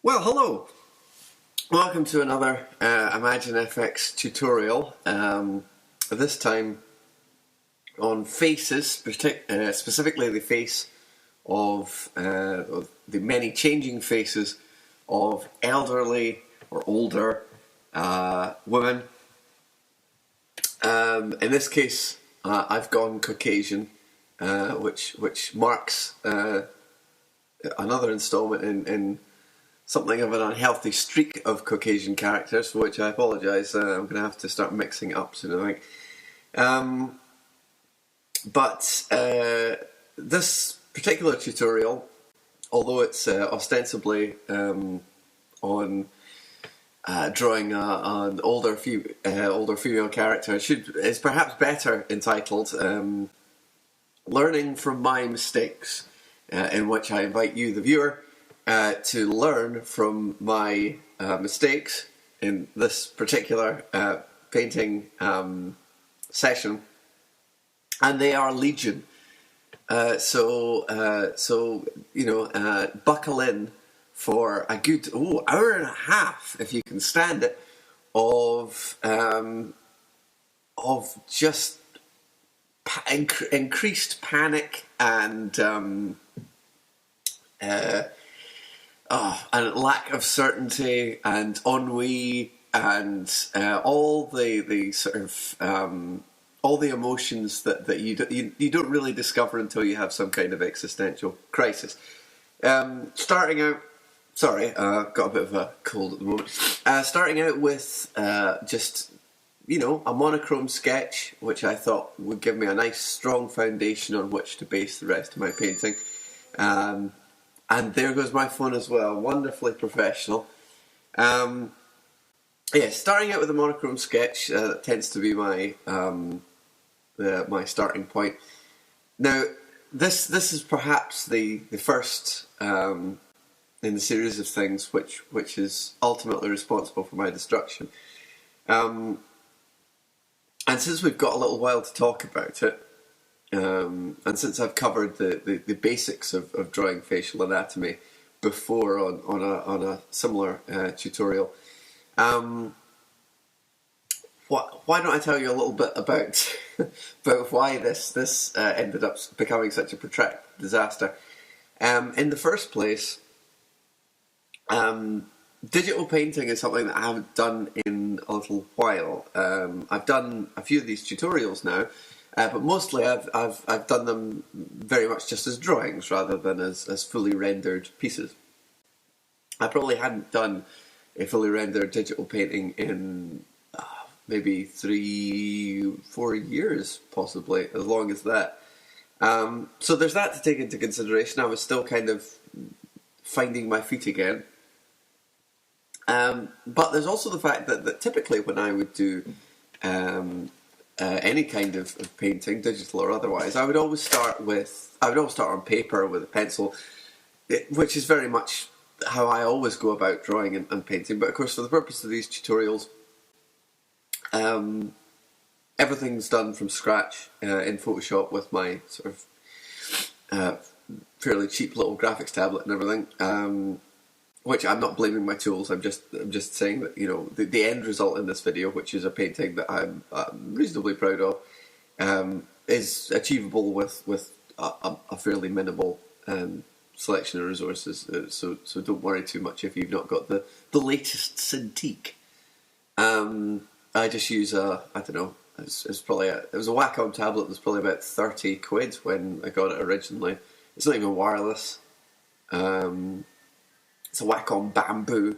Well, hello. Welcome to another ImagineFX tutorial. This time on faces, specifically the face of the many changing faces of elderly or older women. In this case, I've gone Caucasian, which marks another instalment in something of an unhealthy streak of Caucasian characters, for which I apologise. I'm going to have to start mixing it up soon, I think. But this particular tutorial, although it's ostensibly on drawing an older female character, is perhaps better entitled "Learning from My Mistakes," in which I invite you, the viewer, to learn from my mistakes in this particular painting session, and they are legion. So buckle in for a good hour and a half, if you can stand it, of just increased panic and lack of certainty and ennui and all the sort of all the emotions that you don't really discover until you have some kind of existential crisis. Starting out, got a bit of a cold at the moment. Starting out with just a monochrome sketch, which I thought would give me a nice strong foundation on which to base the rest of my painting. And there goes my phone as well, wonderfully professional. Starting out with a monochrome sketch, that tends to be my my starting point. Now, this is perhaps the first in the series of things which is ultimately responsible for my destruction. And since we've got a little while to talk about it, and since I've covered the basics of drawing facial anatomy before on a similar tutorial, why don't I tell you a little bit about why this ended up becoming such a protracted disaster? In the first place, digital painting is something that I haven't done in a little while. I've done a few of these tutorials now. But mostly I've done them very much just as drawings rather than as fully rendered pieces. I probably hadn't done a fully rendered digital painting in maybe 3-4 years, possibly, as long as that. So there's that to take into consideration. I was still kind of finding my feet again. But there's also the fact that typically when I would do any kind of painting, digital or otherwise, I would always start on paper with a pencil, which is very much how I always go about drawing and painting. But of course, for the purpose of these tutorials, everything's done from scratch in Photoshop with my sort of fairly cheap little graphics tablet and everything. Which I'm not blaming my tools. I'm just saying that the end result in this video, which is a painting that I'm reasonably proud of, is achievable with a fairly minimal selection of resources. So don't worry too much if you've not got the latest Cintiq. I just use it was a Wacom tablet. It was probably about 30 quid when I got it originally. It's not even wireless. It's a Wacom Bamboo.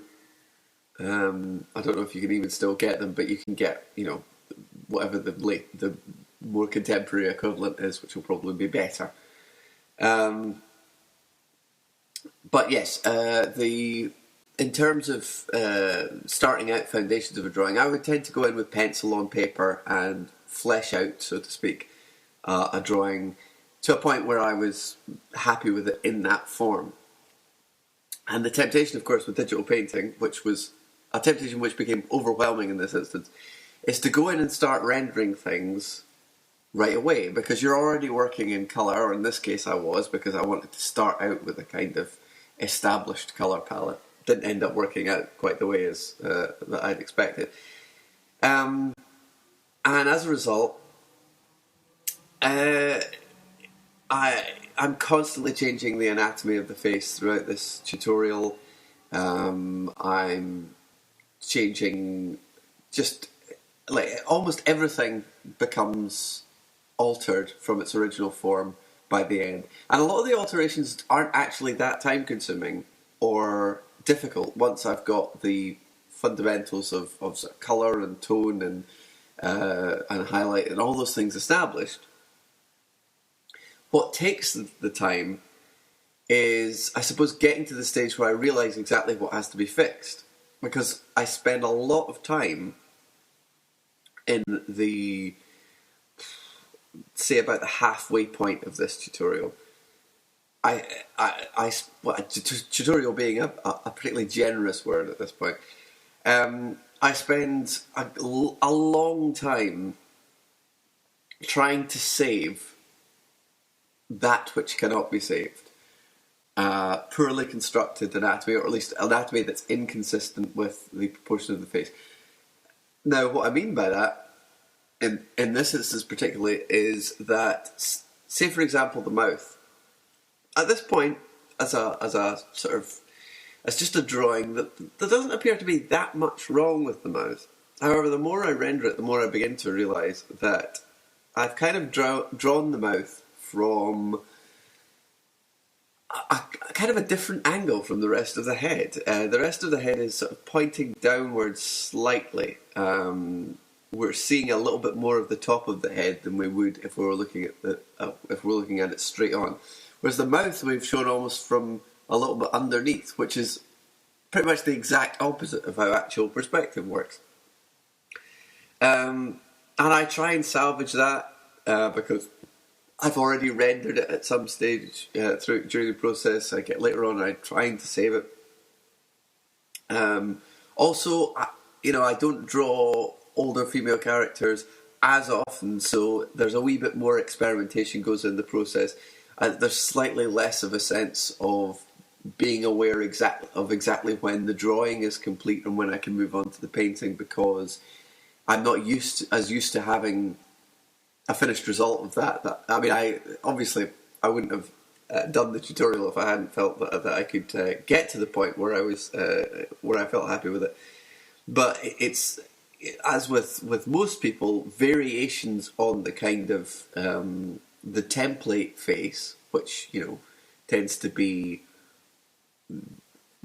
I don't know if you can even still get them, but you can get, whatever the more contemporary equivalent is, which will probably be better. But yes, in terms of starting out foundations of a drawing, I would tend to go in with pencil on paper and flesh out, so to speak, a drawing to a point where I was happy with it in that form. And the temptation, of course, with digital painting, which was a temptation which became overwhelming in this instance, is to go in and start rendering things right away, because you're already working in colour, or in this case I was, because I wanted to start out with a kind of established colour palette. didn't end up working out quite the way as that I'd expected. And as a result, I'm constantly changing the anatomy of the face throughout this tutorial. I'm changing just like almost everything becomes altered from its original form by the end. And a lot of the alterations aren't actually that time consuming or difficult once I've got the fundamentals of sort of colour and tone and highlight and all those things established. What takes the time is, I suppose, getting to the stage where I realise exactly what has to be fixed. Because I spend a lot of time in the, say, about the halfway point of this tutorial. Tutorial being a particularly generous word at this point. I spend a long time trying to save that which cannot be saved. Poorly constructed anatomy, or at least anatomy that's inconsistent with the proportion of the face. Now, what I mean by that, in this instance particularly, is that, say for example, the mouth. At this point, as a sort of, as just a drawing, there doesn't appear to be that much wrong with the mouth. However, the more I render it, the more I begin to realise that I've kind of drawn the mouth from a kind of a different angle from the rest of the head. The rest of the head is sort of pointing downwards slightly. We're seeing a little bit more of the top of the head than we would if we were looking at it straight on. Whereas the mouth we've shown almost from a little bit underneath, which is pretty much the exact opposite of how actual perspective works. And I try and salvage that because I've already rendered it at some stage during the process. I get later on, I'm trying to save it. Also, I don't draw older female characters as often, so there's a wee bit more experimentation goes in the process. There's slightly less of a sense of being aware exactly when the drawing is complete and when I can move on to the painting, because I'm not used to having a finished result of that. I mean, I wouldn't have done the tutorial if I hadn't felt that I could get to the point where I felt happy with it. But it's, as with most people, variations on the kind of the template face, which tends to be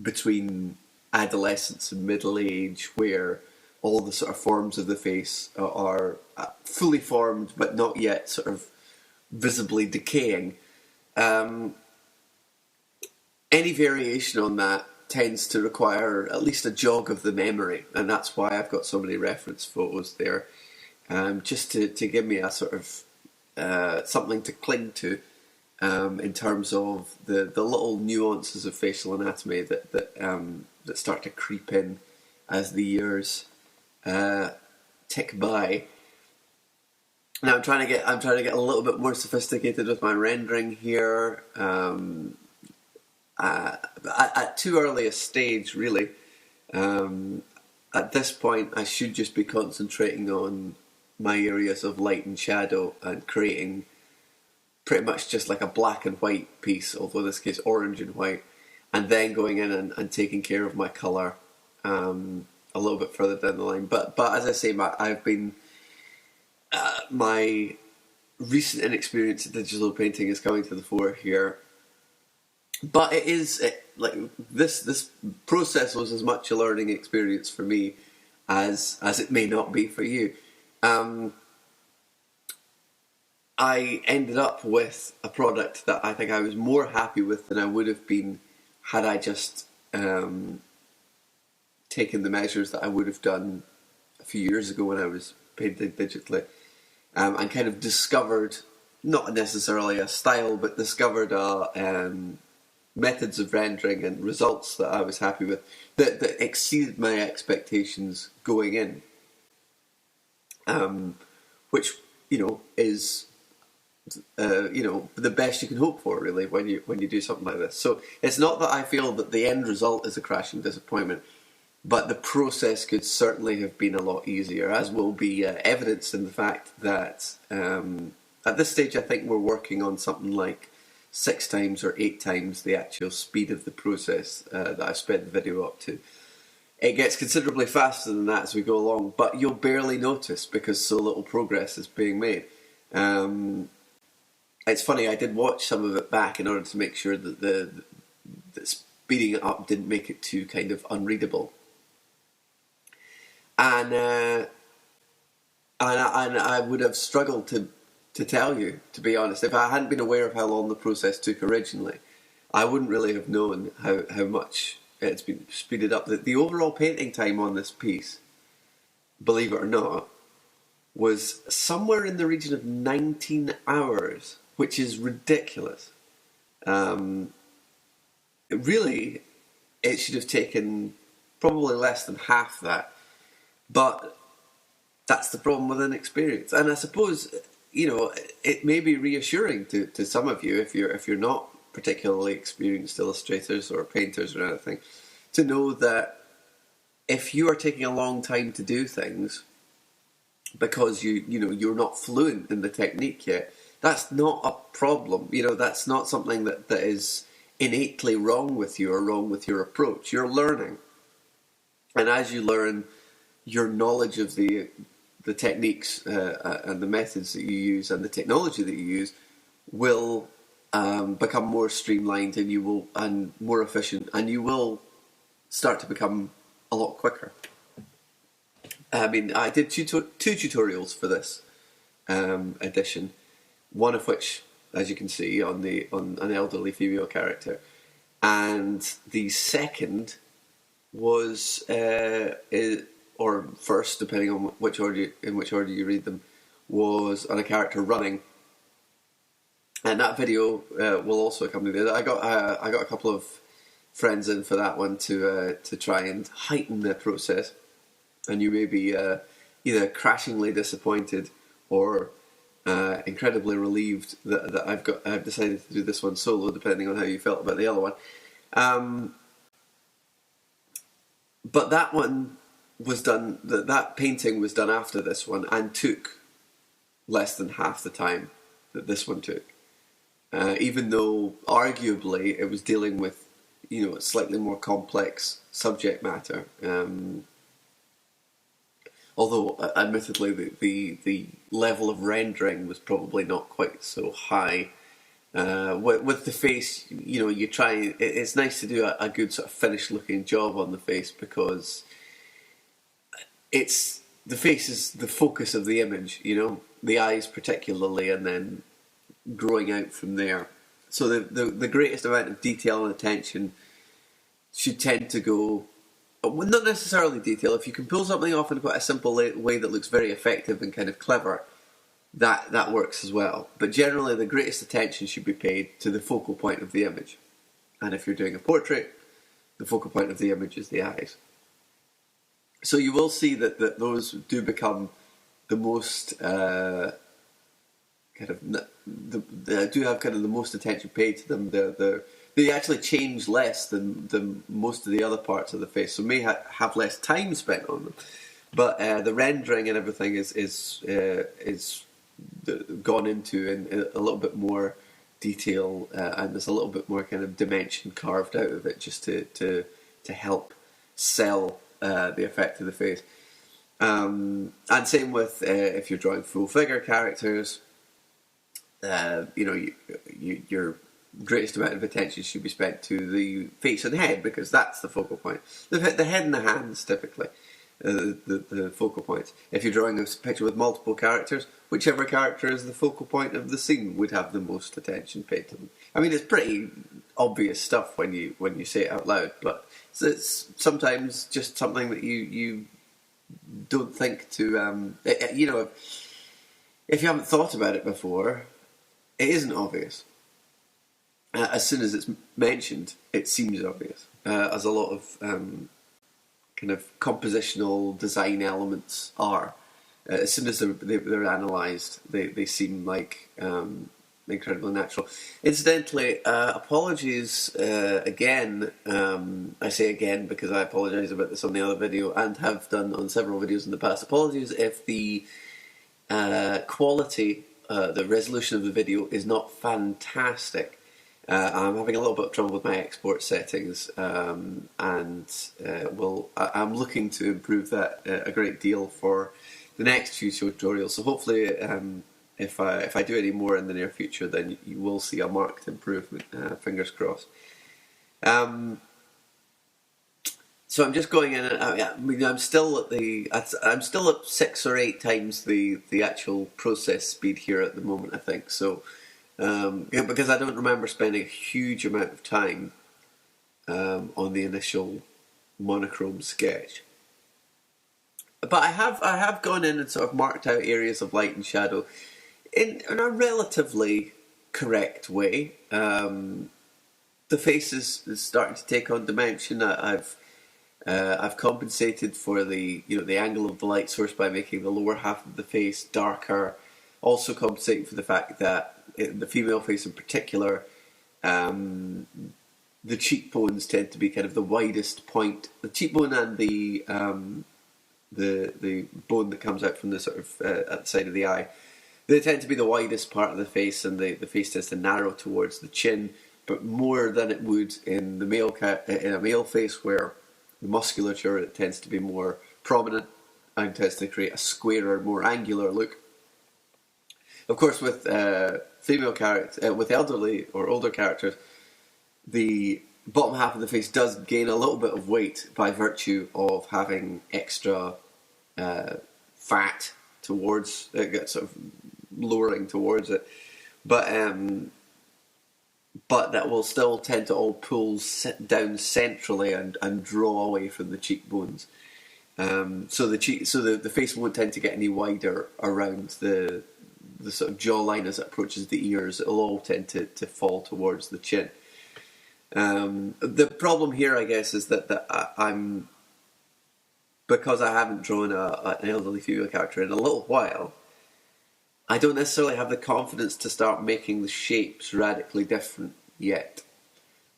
between adolescence and middle age, where all the sort of forms of the face are fully formed but not yet sort of visibly decaying. Any variation on that tends to require at least a jog of the memory, and that's why I've got so many reference photos there, just to give me a sort of something to cling to in terms of the little nuances of facial anatomy that start to creep in as the years tick by. Now I'm trying to get a little bit more sophisticated with my rendering here. At too early a stage, really. At this point, I should just be concentrating on my areas of light and shadow and creating pretty much just like a black and white piece, although in this case orange and white, and then going in and taking care of my colour a little bit further down the line. But as I say, my recent inexperience in digital painting is coming to the fore here. But this process was as much a learning experience for me as it may not be for you. I ended up with a product that I think I was more happy with than I would have been had I just taken the measures that I would have done a few years ago when I was painting digitally, and kind of discovered, not necessarily a style, but discovered methods of rendering and results that I was happy with, that exceeded my expectations going in, which is the best you can hope for, really, when you do something like this. So it's not that I feel that the end result is a crashing disappointment, but the process could certainly have been a lot easier, as will be evidenced in the fact that at this stage I think we're working on something like 6 times or 8 times the actual speed of the process that I've sped the video up to. It gets considerably faster than that as we go along, but you'll barely notice because so little progress is being made. It's funny, I did watch some of it back in order to make sure that the speeding it up didn't make it too kind of unreadable. And I would have struggled to tell you, to be honest. If I hadn't been aware of how long the process took originally, I wouldn't really have known how much it's been speeded up. The overall painting time on this piece, believe it or not, was somewhere in the region of 19 hours, which is ridiculous. Really, it should have taken probably less than half that. But that's the problem with inexperience. And I suppose, it may be reassuring to some of you if you're not particularly experienced illustrators or painters or anything, to know that if you are taking a long time to do things because you're not fluent in the technique yet, that's not a problem. That's not something that is innately wrong with you or wrong with your approach. You're learning, and as you learn, your knowledge of the techniques and the methods that you use and the technology that you use will become more streamlined, and more efficient, and you will start to become a lot quicker. I mean, I did two tutorials for this edition, one of which, as you can see, on an elderly female character, and the second was or first, depending on which order you read them, was on a character running, and that video will also accompany this. I got a couple of friends in for that one to try and heighten the process, and you may be either crashingly disappointed or incredibly relieved that I've decided to do this one solo, depending on how you felt about the other one. But that one was done. That painting was done after this one and took less than half the time that this one took. Even though arguably it was dealing with slightly more complex subject matter. Although admittedly the level of rendering was probably not quite so high. With the face, you try. It's nice to do a good sort of finished looking job on the face, because the face is the focus of the image, the eyes particularly, and then growing out from there. So the greatest amount of detail and attention should tend to go, well, not necessarily detail. If you can pull something off in quite a simple way that looks very effective and kind of clever, that works as well. But generally, the greatest attention should be paid to the focal point of the image. And if you're doing a portrait, the focal point of the image is the eyes. So you will see that those do become the most do have kind of the most attention paid to them. They actually change less than most of the other parts of the face, so may have less time spent on them. But the rendering and everything is gone into in a little bit more detail, and there's a little bit more kind of dimension carved out of it, just to help sell the effect of the face. And same with if you're drawing full figure characters, your greatest amount of attention should be spent to the face and head, because that's the focal point. The head and the hands typically, the focal points. If you're drawing a picture with multiple characters, whichever character is the focal point of the scene would have the most attention paid to them. I mean, it's pretty obvious stuff when you say it out loud, but it's sometimes just something that you don't think to. If you haven't thought about it before, it isn't obvious. As soon as it's mentioned, it seems obvious, as a lot of kind of compositional design elements are. as soon as they're analysed, they seem like incredibly natural. Incidentally, apologies again. I say again because I apologise about this on the other video and have done on several videos in the past. Apologies if the quality, the resolution of the video is not fantastic. I'm having a little bit of trouble with my export settings, and I'm looking to improve that a great deal for the next few tutorials. So hopefully, if I do any more in the near future, then you will see a marked improvement. Fingers crossed. So I'm just going in. I mean, I'm still at 6 or 8 times the actual process speed here at the moment, I think. So. Because I don't remember spending a huge amount of time on the initial monochrome sketch, but I have gone in and sort of marked out areas of light and shadow in a relatively correct way. The face is starting to take on dimension. I've compensated for the angle of the light source by making the lower half of the face darker. Also compensating for the fact that the female face in particular, the cheekbones tend to be kind of the widest point. The cheekbone and the bone that comes out from the sort of at the side of the eye, they tend to be the widest part of the face, and the face tends to narrow towards the chin, but more than it would in the in a male face, where the musculature tends to be more prominent and tends to create a squarer, more angular look. Of course, with female characters, with elderly or older characters, the bottom half of the face does gain a little bit of weight by virtue of having extra fat towards it, sort of lowering towards it. But that will still tend to all pull down centrally and draw away from the cheekbones. So the face won't tend to get any wider around the sort of jawline as it approaches the ears. It'll all tend to fall towards the chin. The problem here, I guess, is that I'm, because I haven't drawn an elderly female character in a little while, I don't necessarily have the confidence to start making the shapes radically different yet.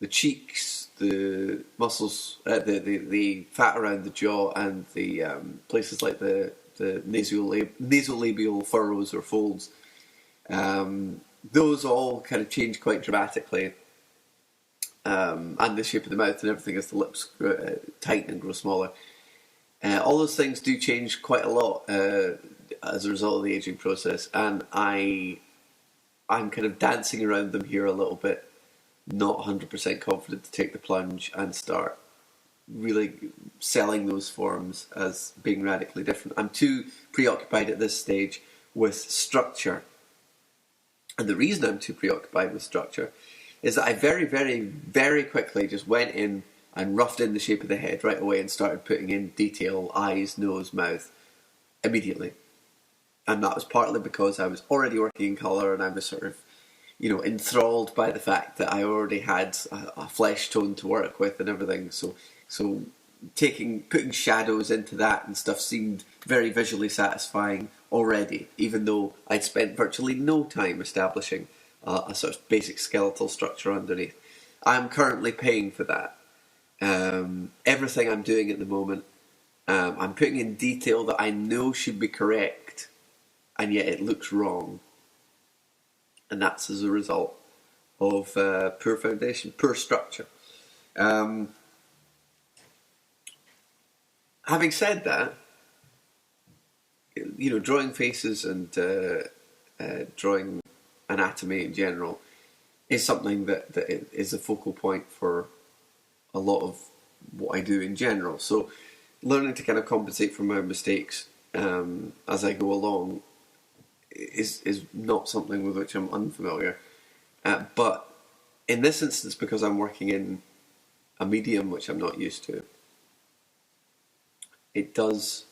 The cheeks, the muscles, the fat around the jaw, and the places like the nasolabial furrows or folds, those all kind of change quite dramatically, and the shape of the mouth and everything as the lips tighten and grow smaller. All those things do change quite a lot as a result of the aging process, and I'm kind of dancing around them here a little bit, not 100% confident to take the plunge and start really selling those forms as being radically different. I'm too preoccupied at this stage with structure. And the reason I'm too preoccupied with structure is that I very, very, very quickly just went in and roughed in the shape of the head right away and started putting in detail, eyes, nose, mouth, immediately. And that was partly because I was already working in colour and I was sort of, enthralled by the fact that I already had a flesh tone to work with and everything. So putting shadows into that and stuff seemed very visually satisfying already, even though I'd spent virtually no time establishing a sort of basic skeletal structure underneath. I'm currently paying for that. Everything I'm doing at the moment, I'm putting in detail that I know should be correct, and yet it looks wrong. And that's as a result of poor foundation, poor structure. Having said that, drawing faces and drawing anatomy in general is something that is a focal point for a lot of what I do in general. So learning to kind of compensate for my mistakes as I go along is not something with which I'm unfamiliar. But in this instance, because I'm working in a medium which I'm not used to, it does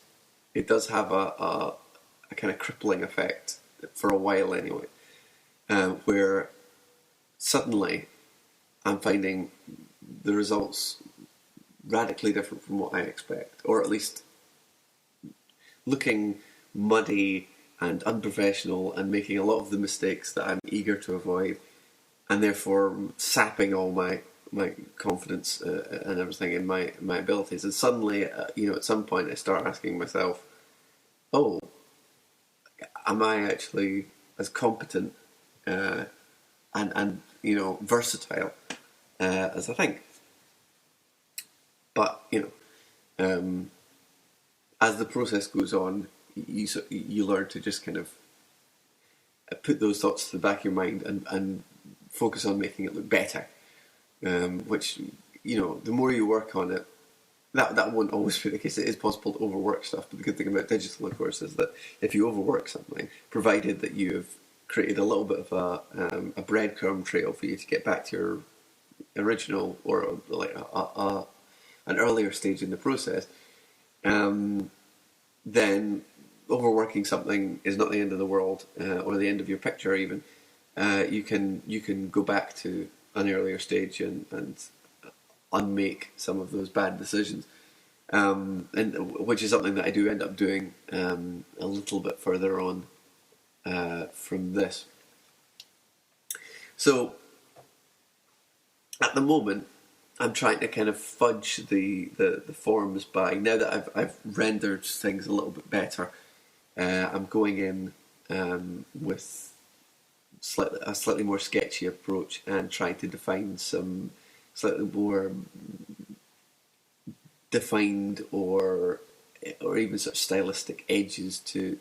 have a kind of crippling effect for a while anyway, where suddenly I'm finding the results radically different from what I expect, or at least looking muddy and unprofessional and making a lot of the mistakes that I'm eager to avoid, and therefore sapping all my confidence and everything in my abilities. And suddenly, at some point, I start asking myself, "Oh, am I actually as competent and versatile as I think?" But as the process goes on, you learn to just kind of put those thoughts to the back of your mind and focus on making it look better. Which, the more you work on it, that won't always be the case. It is possible to overwork stuff, but the good thing about digital, of course, is that if you overwork something, provided that you have created a little bit of a breadcrumb trail for you to get back to your original or like an earlier stage in the process, then overworking something is not the end of the world or the end of your picture. Even you can go back to an earlier stage and unmake some of those bad decisions, and which is something that I do end up doing a little bit further on from this. So at the moment, I'm trying to kind of fudge the forms by, now that I've rendered things a little bit better. I'm going in with a slightly more sketchy approach and trying to define some slightly more defined or even sort of stylistic edges to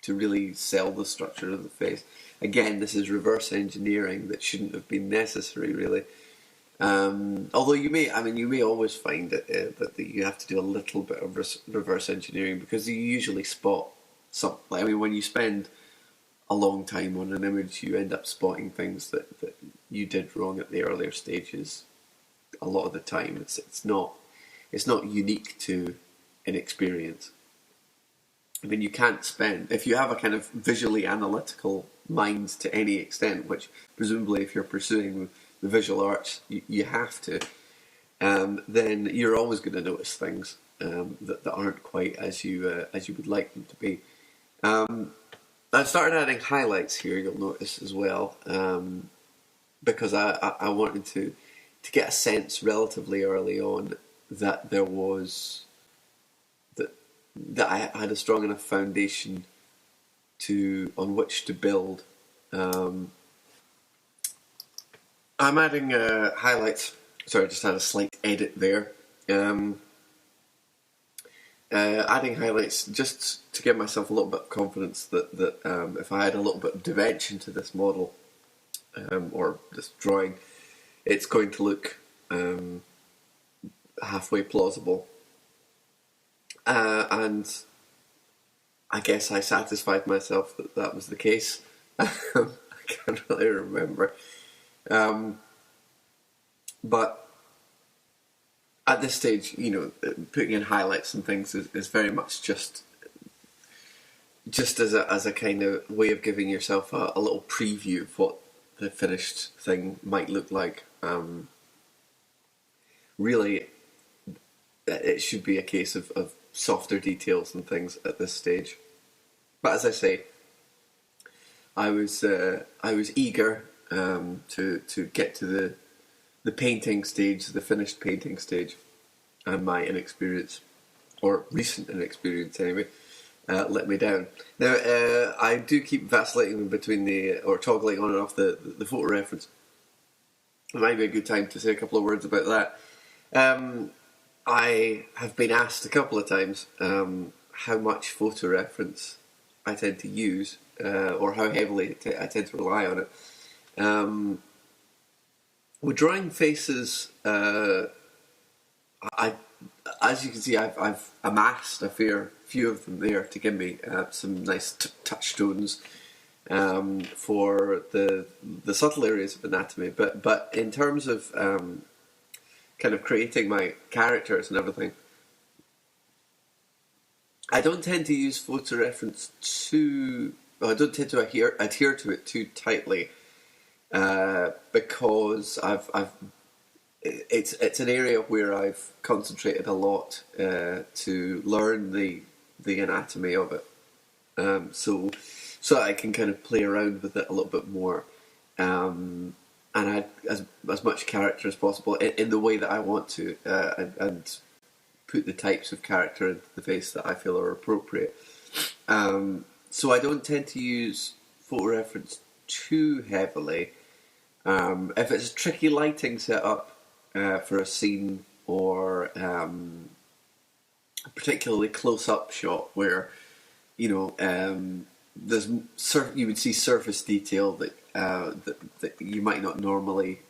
really sell the structure of the face. Again, this is reverse engineering that shouldn't have been necessary, really. Although you may always find that you have to do a little bit of reverse engineering, because you usually spot something. When you spend a long time on an image, you end up spotting things that you did wrong at the earlier stages. A lot of the time, it's not unique to inexperience. You can't spend, if you have a kind of visually analytical mind to any extent, which presumably if you're pursuing the visual arts you have to, then you're always going to notice things that aren't quite as you would like them to be. I've started adding highlights here, you'll notice as well, because I wanted to get a sense relatively early on that there was that I had a strong enough foundation on which to build. I'm adding highlights. Sorry, I just had a slight edit there. Adding highlights just to give myself a little bit of confidence that if I had a little bit of dimension to this model or this drawing, it's going to look halfway plausible. And I guess I satisfied myself that was the case. I can't really remember. But at this stage, putting in highlights and things is very much just as a kind of way of giving yourself a little preview of what the finished thing might look like. Really, it should be a case of softer details and things at this stage. But as I say, I was eager to get to the painting stage, the finished painting stage, and my inexperience, or recent inexperience anyway, let me down. Now, I do keep vacillating between or toggling on and off the photo reference. It might be a good time to say a couple of words about that. I have been asked a couple of times how much photo reference I tend to use, or how heavily I tend to rely on it. With drawing faces, as you can see, I've amassed a fair few of them there to give me some nice touchstones for the subtle areas of anatomy. But in terms of kind of creating my characters and everything, I don't tend to use photo reference I don't tend to adhere to it too tightly, because it's an area where I've concentrated a lot to learn the the anatomy of it, so that I can kind of play around with it a little bit more, and add as much character as possible in the way that I want to, and put the types of character into the face that I feel are appropriate. So I don't tend to use photo reference too heavily. If it's a tricky lighting setup for a scene, or a particularly close-up shot where there's you would see surface detail that you might not normally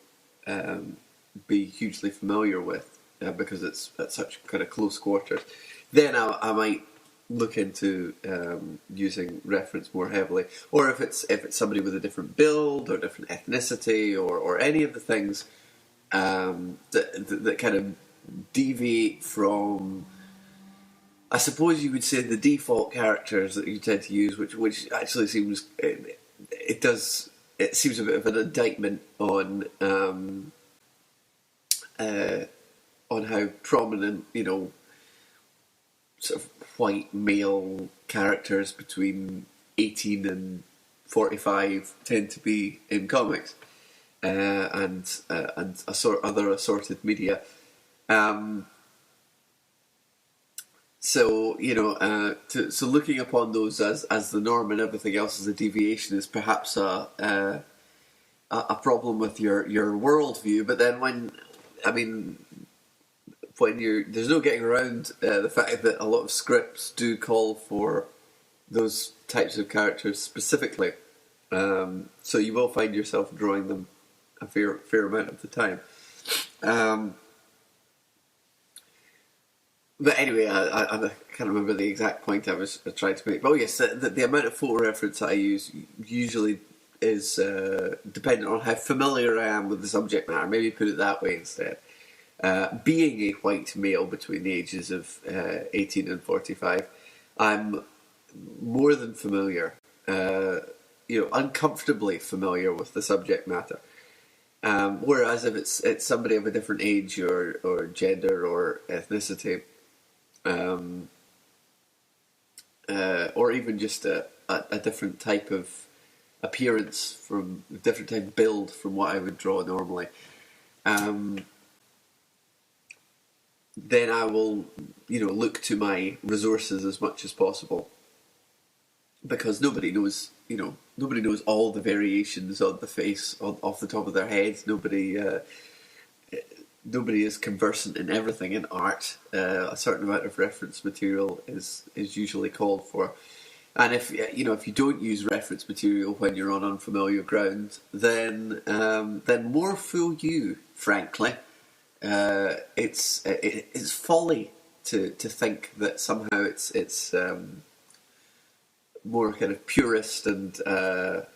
be hugely familiar with because it's at such kind of close quarters, then I might look into using reference more heavily. Or if it's somebody with a different build or different ethnicity or any of the things that kind of deviate from, I suppose you would say, the default characters that you tend to use, which actually seems it seems a bit of an indictment on how prominent, sort of white male characters between 18 and 45 tend to be in comics, and other assorted media. So looking upon those as the norm and everything else as a deviation is perhaps a problem with your worldview. But then there's no getting around the fact that a lot of scripts do call for those types of characters specifically. So you will find yourself drawing them a fair amount of the time. But anyway, I can't remember the exact point I was trying to make. But yes, the amount of photo reference I use usually is dependent on how familiar I am with the subject matter. Maybe put it that way instead. Being a white male between the ages of 18 and 45, I'm more than familiar, uncomfortably familiar with the subject matter. Whereas if it's somebody of a different age or gender or ethnicity, or even just a different type of appearance, from a different type of build from what I would draw normally, then I will, look to my resources as much as possible, because nobody knows all the variations on the face off the top of their heads. Nobody is conversant in everything in art. A certain amount of reference material is usually called for, and if you don't use reference material when you're on unfamiliar ground, then more fool you, frankly. It's folly to think that somehow it's more kind of purist and I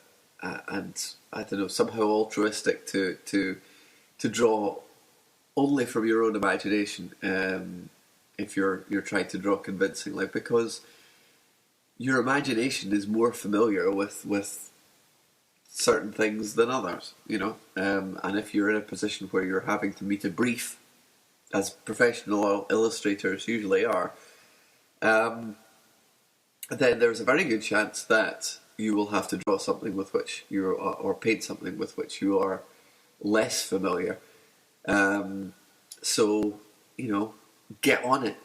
don't know, somehow altruistic to draw only from your own imagination, if you're trying to draw convincingly, because your imagination is more familiar with certain things than others, and if you're in a position where you're having to meet a brief, as professional illustrators usually are, then there's a very good chance that you will have to draw something with which or paint something with which you are less familiar. So get on it.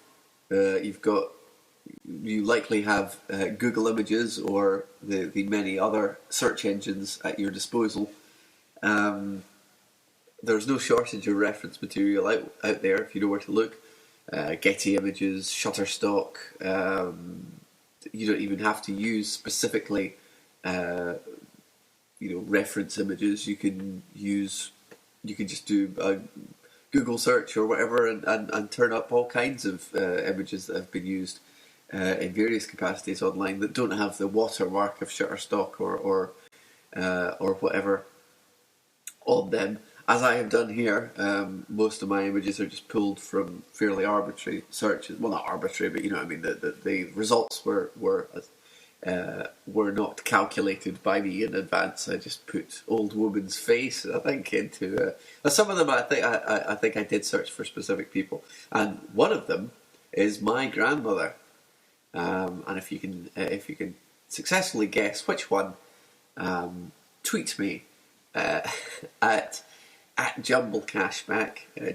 You likely have Google Images or the many other search engines at your disposal. There's no shortage of reference material out there if you know where to look. Getty Images, Shutterstock. You don't even have to use specifically, reference images. You can just do a Google search or whatever and turn up all kinds of images that have been used in various capacities online that don't have the watermark of Shutterstock or whatever on them. As I have done here, most of my images are just pulled from fairly arbitrary searches. Well, not arbitrary, but I mean. The results were not calculated by me in advance. I just put old woman's face, I think, into. Some of them, I think I did search for specific people, and one of them is my grandmother. and if you can successfully guess which one, tweet me at JumbleCashback, JumbleCashback, and I'll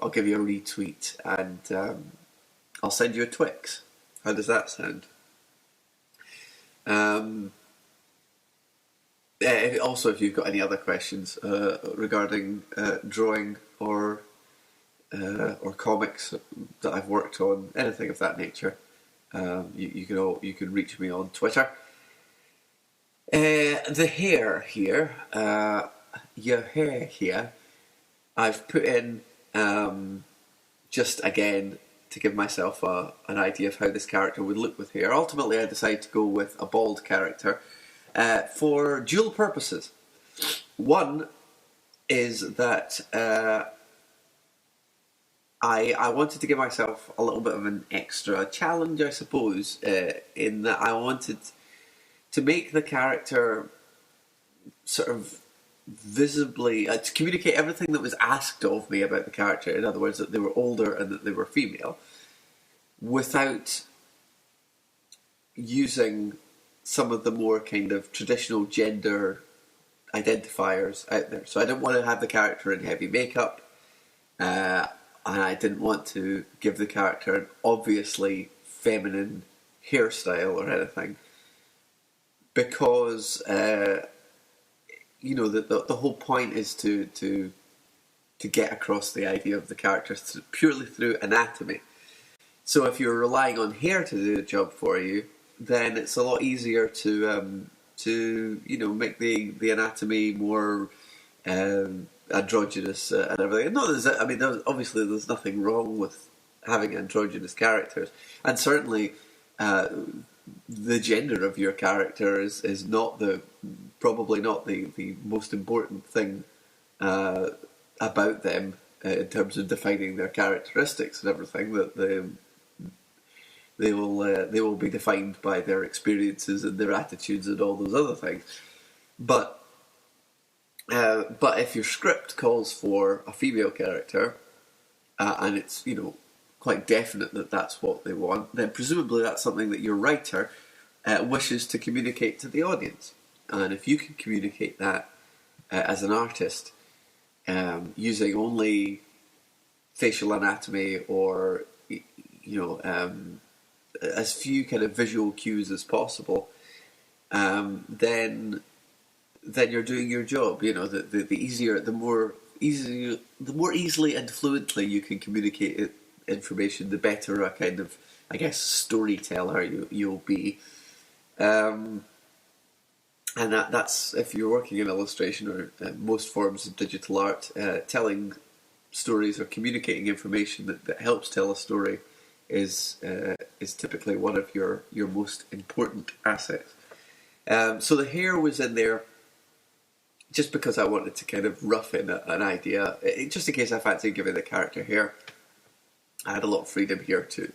give you a retweet, and I'll send you a Twix. How does that sound? Also, if you've got any other questions regarding drawing or comics that I've worked on, anything of that nature, you can reach me on Twitter. The hair here, your hair here, I've put in just again to give myself an idea of how this character would look with hair. Ultimately, I decided to go with a bald character for dual purposes. One is that I wanted to give myself a little bit of an extra challenge, I suppose, in that I wanted to make the character sort of visibly to communicate everything that was asked of me about the character. In other words, that they were older and that they were female, without using some of the more kind of traditional gender identifiers out there. So I didn't want to have the character in heavy makeup, and I didn't want to give the character an obviously feminine hairstyle or anything, because the whole point is to get across the idea of the character purely through anatomy. So if you're relying on hair to do the job for you, then it's a lot easier to make the anatomy more androgynous and everything. Obviously there's nothing wrong with having androgynous characters, and certainly the gender of your character is probably not the most important thing about them in terms of defining their characteristics and everything. That they will be defined by their experiences and their attitudes and all those other things. But if your script calls for a female character, and it's quite definite that that's what they want, then presumably that's something that your writer wishes to communicate to the audience. And if you can communicate that as an artist, using only facial anatomy or as few kind of visual cues as possible, then you're doing your job. The more easily and fluently you can communicate information, the better a kind of, I guess, storyteller you'll be. And that's if you're working in illustration or most forms of digital art, telling stories or communicating information that helps tell a story is typically one of your most important assets. So the hair was in there just because I wanted to kind of rough in an idea, just in case I fancied giving the character hair. I had a lot of freedom here to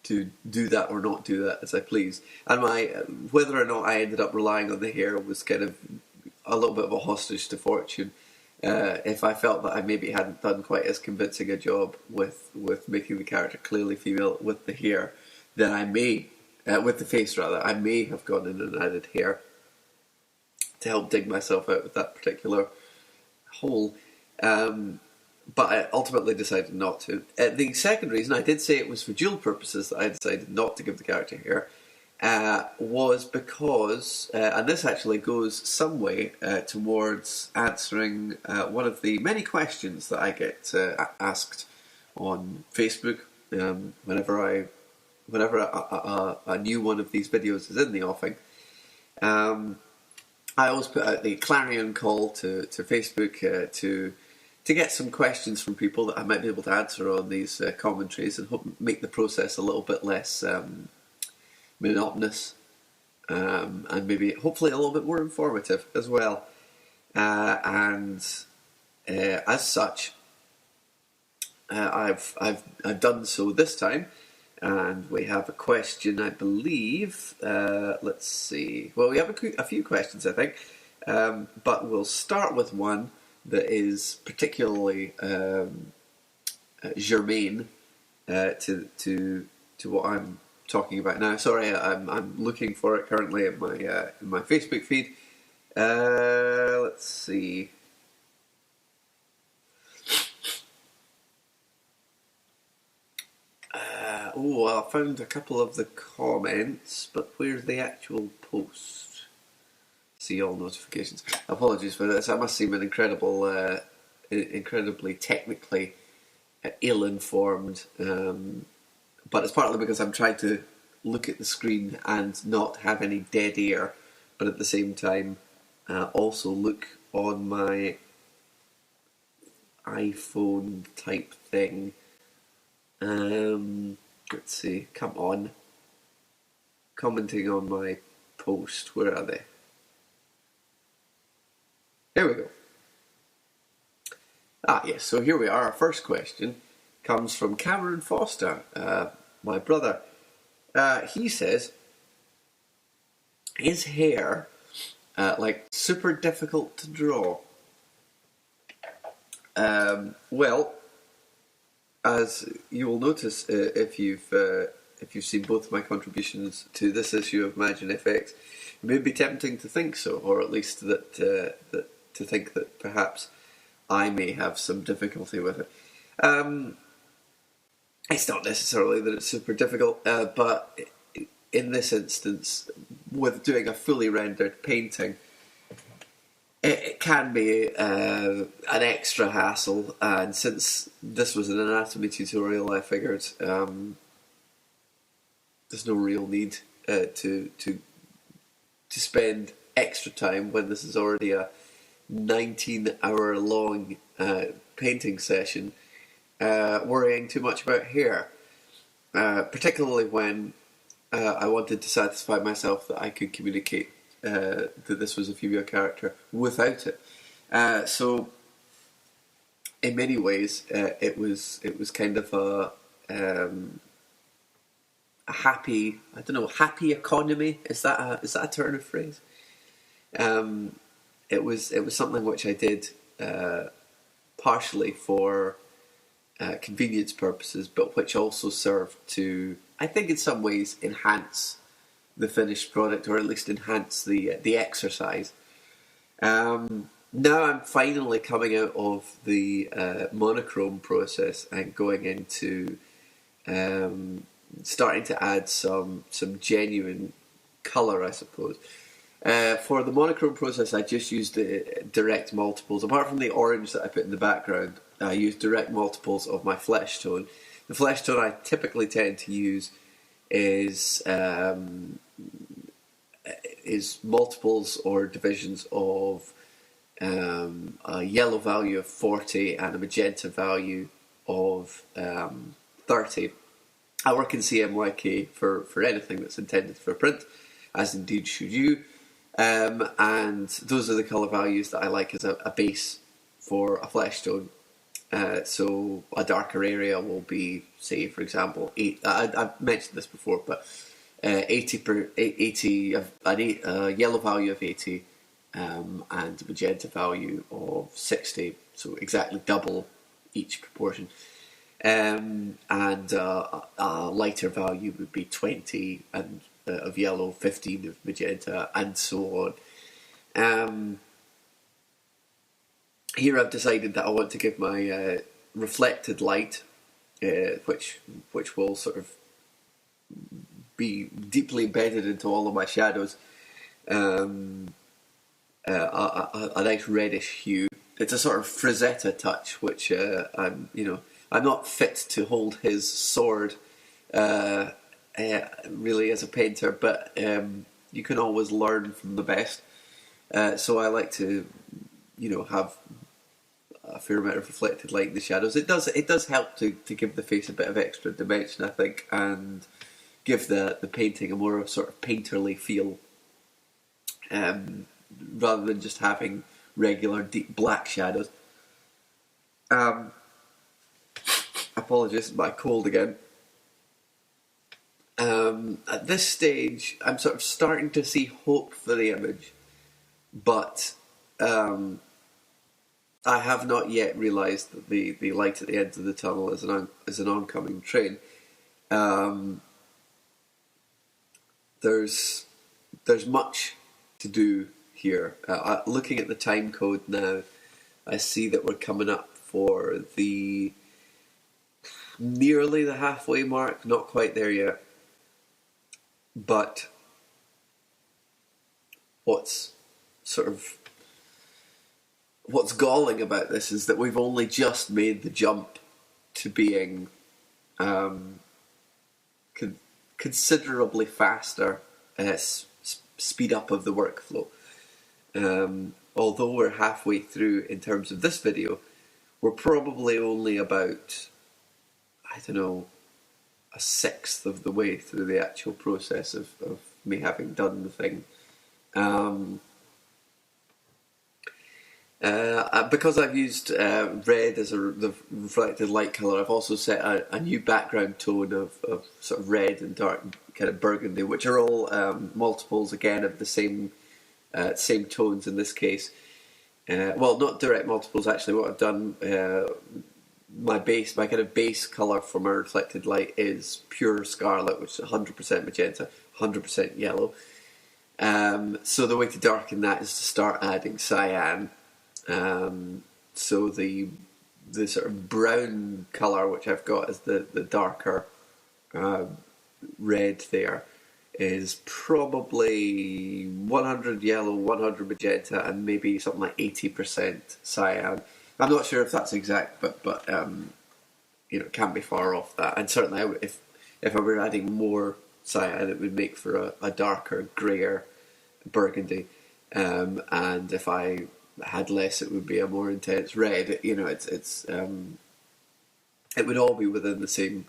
do that or not do that as I please. And whether or not I ended up relying on the hair was kind of a little bit of a hostage to fortune. If I felt that I maybe hadn't done quite as convincing a job with making the character clearly female with the hair, then I may, with the face rather, I may have gone in and added hair to help dig myself out of that particular hole. But I ultimately decided not to. The second reason, I did say it was for dual purposes that I decided not to give the character hair, was because, and this actually goes some way towards answering one of the many questions that I get asked on Facebook whenever a new one of these videos is in the offing. I always put out the clarion call to Facebook to get some questions from people that I might be able to answer on these commentaries and hope make the process a little bit less monotonous and maybe hopefully a little bit more informative as well. And as such, I've done so this time, and we have a question, I believe. Let's see. Well, we have a few questions, I think. but we'll start with one that is particularly germane to what I'm talking about now. Sorry, I'm looking for it currently in my Facebook feed. Let's see. I found a couple of the comments, but where's the actual post? See all notifications. Apologies for this. I must seem an incredibly technically ill-informed, but it's partly because I'm trying to look at the screen and not have any dead air, but at the same time also look on my iPhone type thing. Let's see, come on. Commenting on my post, where are they? Here we go. Yes, so here we are. Our first question comes from Cameron Foster, my brother. He says, is hair like super difficult to draw? Well, as you will notice if you've seen both my contributions to this issue of ImagineFX, it may be tempting to think so, or at least that to think that perhaps I may have some difficulty with it. It's not necessarily that it's super difficult, but in this instance, with doing a fully rendered painting, it can be an extra hassle, and since this was an anatomy tutorial, I figured there's no real need to spend extra time when this is already a 19-hour-long painting session worrying too much about hair, particularly when I wanted to satisfy myself that I could communicate that this was a female character without it. So in many ways it was kind of a happy economy. Is that a turn of phrase? It was something which I did partially for convenience purposes, but which also served to, I think in some ways, enhance the finished product, or at least enhance the exercise. Now I'm finally coming out of the monochrome process and going into starting to add some genuine colour, I suppose. For the monochrome process, I just used the direct multiples. Apart from the orange that I put in the background, I used direct multiples of my flesh tone. The flesh tone I typically tend to use is multiples or divisions of a yellow value of 40 and a magenta value of 30. I work in CMYK for anything that's intended for print, as indeed should you, and those are the colour values that I like as a base for a flesh tone. So a darker area will be, say, for example, I've mentioned this before, but 80 a yellow value of 80 and a magenta value of 60, so exactly double each proportion. And a lighter value would be 20 and of yellow, 15 of magenta, and so on. Here I've decided that I want to give my reflected light, which will sort of be deeply embedded into all of my shadows, a nice reddish hue. It's a sort of Frazetta touch, which I'm not fit to hold his sword really as a painter, but you can always learn from the best. So I like to, have a fair amount of reflected light in the shadows. It does help to give the face a bit of extra dimension, I think, and give the painting a more sort of painterly feel, rather than just having regular deep black shadows. Apologies, my cold again. At this stage, I'm sort of starting to see hope for the image. but I have not yet realised that the light at the end of the tunnel is an oncoming train. There's much to do here. Looking at the time code now, I see that we're coming up for nearly the halfway mark, not quite there yet. But what's galling about this is that we've only just made the jump to being considerably faster speed up of the workflow. Although we're halfway through in terms of this video, we're probably only about, I don't know, a sixth of the way through the actual process of me having done the thing. Because I've used red as the reflected light colour, I've also set a new background tone of sort of red and dark kind of burgundy, which are all multiples again of the same tones in this case. Well, not direct multiples actually. What I've done, my kind of base colour for my reflected light is pure scarlet, which is 100% magenta, 100% yellow. So the way to darken that is to start adding cyan. So the sort of brown colour which I've got as the darker red there is probably 100 yellow, 100 magenta, and maybe something like 80% cyan. I'm not sure if that's exact, but it can't be far off that. And certainly, if I were adding more cyan, it would make for a darker, greyer burgundy. And if I had less, it would be a more intense red. It would all be within the same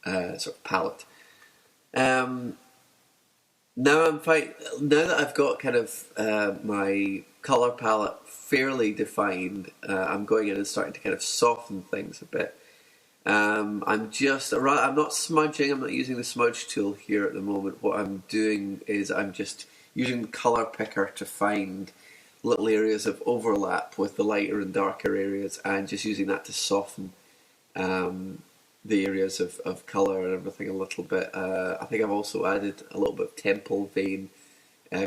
sort of palette. Now that I've got kind of my colour palette fairly defined, I'm going in and starting to kind of soften things a bit. I'm not smudging, I'm not using the smudge tool here at the moment. What I'm doing is I'm just using the colour picker to find little areas of overlap with the lighter and darker areas, and just using that to soften the areas of colour and everything a little bit. I think I've also added a little bit of temple vein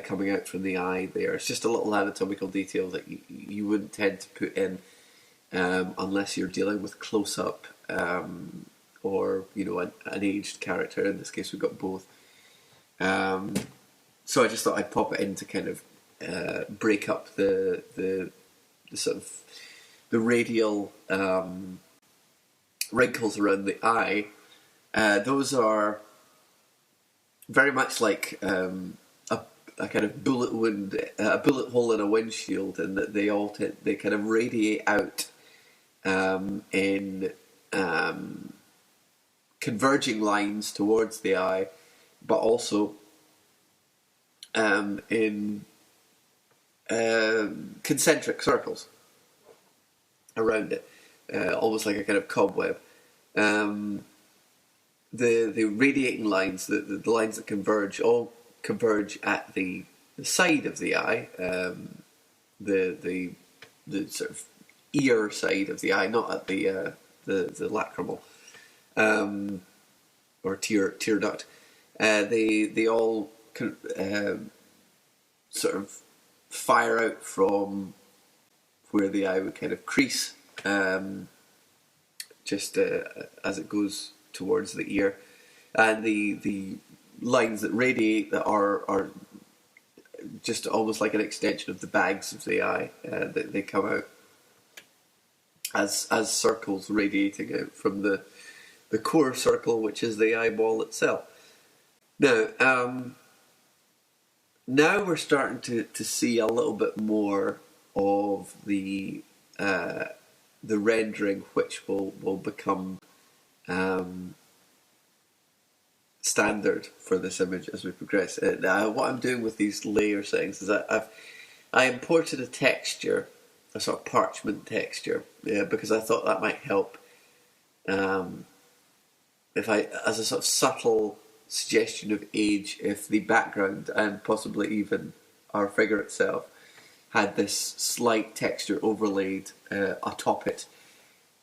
coming out from the eye there. It's just a little anatomical detail that you wouldn't tend to put in unless you're dealing with close-up or an aged character. In this case we've got both. So I just thought I'd pop it in to kind of break up the sort of the radial wrinkles around the eye. Those are very much like a kind of bullet wound, a bullet hole in a windshield, and that they kind of radiate out in converging lines towards the eye, but also in concentric circles around it, almost like a kind of cobweb. The radiating lines, the lines that converge, all converge at the side of the eye, the sort of ear side of the eye, not at the lacrimal or tear duct. They all sort of fire out from where the eye would kind of crease, just as it goes towards the ear, and the lines that radiate that are just almost like an extension of the bags of the eye. They come out as circles radiating out from the core circle, which is the eyeball itself. Now we're starting to see a little bit more of the rendering, which will become standard for this image as we progress. What I'm doing with these layer settings is I imported a texture, a sort of parchment texture, because I thought that might help. If as a sort of subtle suggestion of age, if the background and possibly even our figure itself had this slight texture overlaid atop it.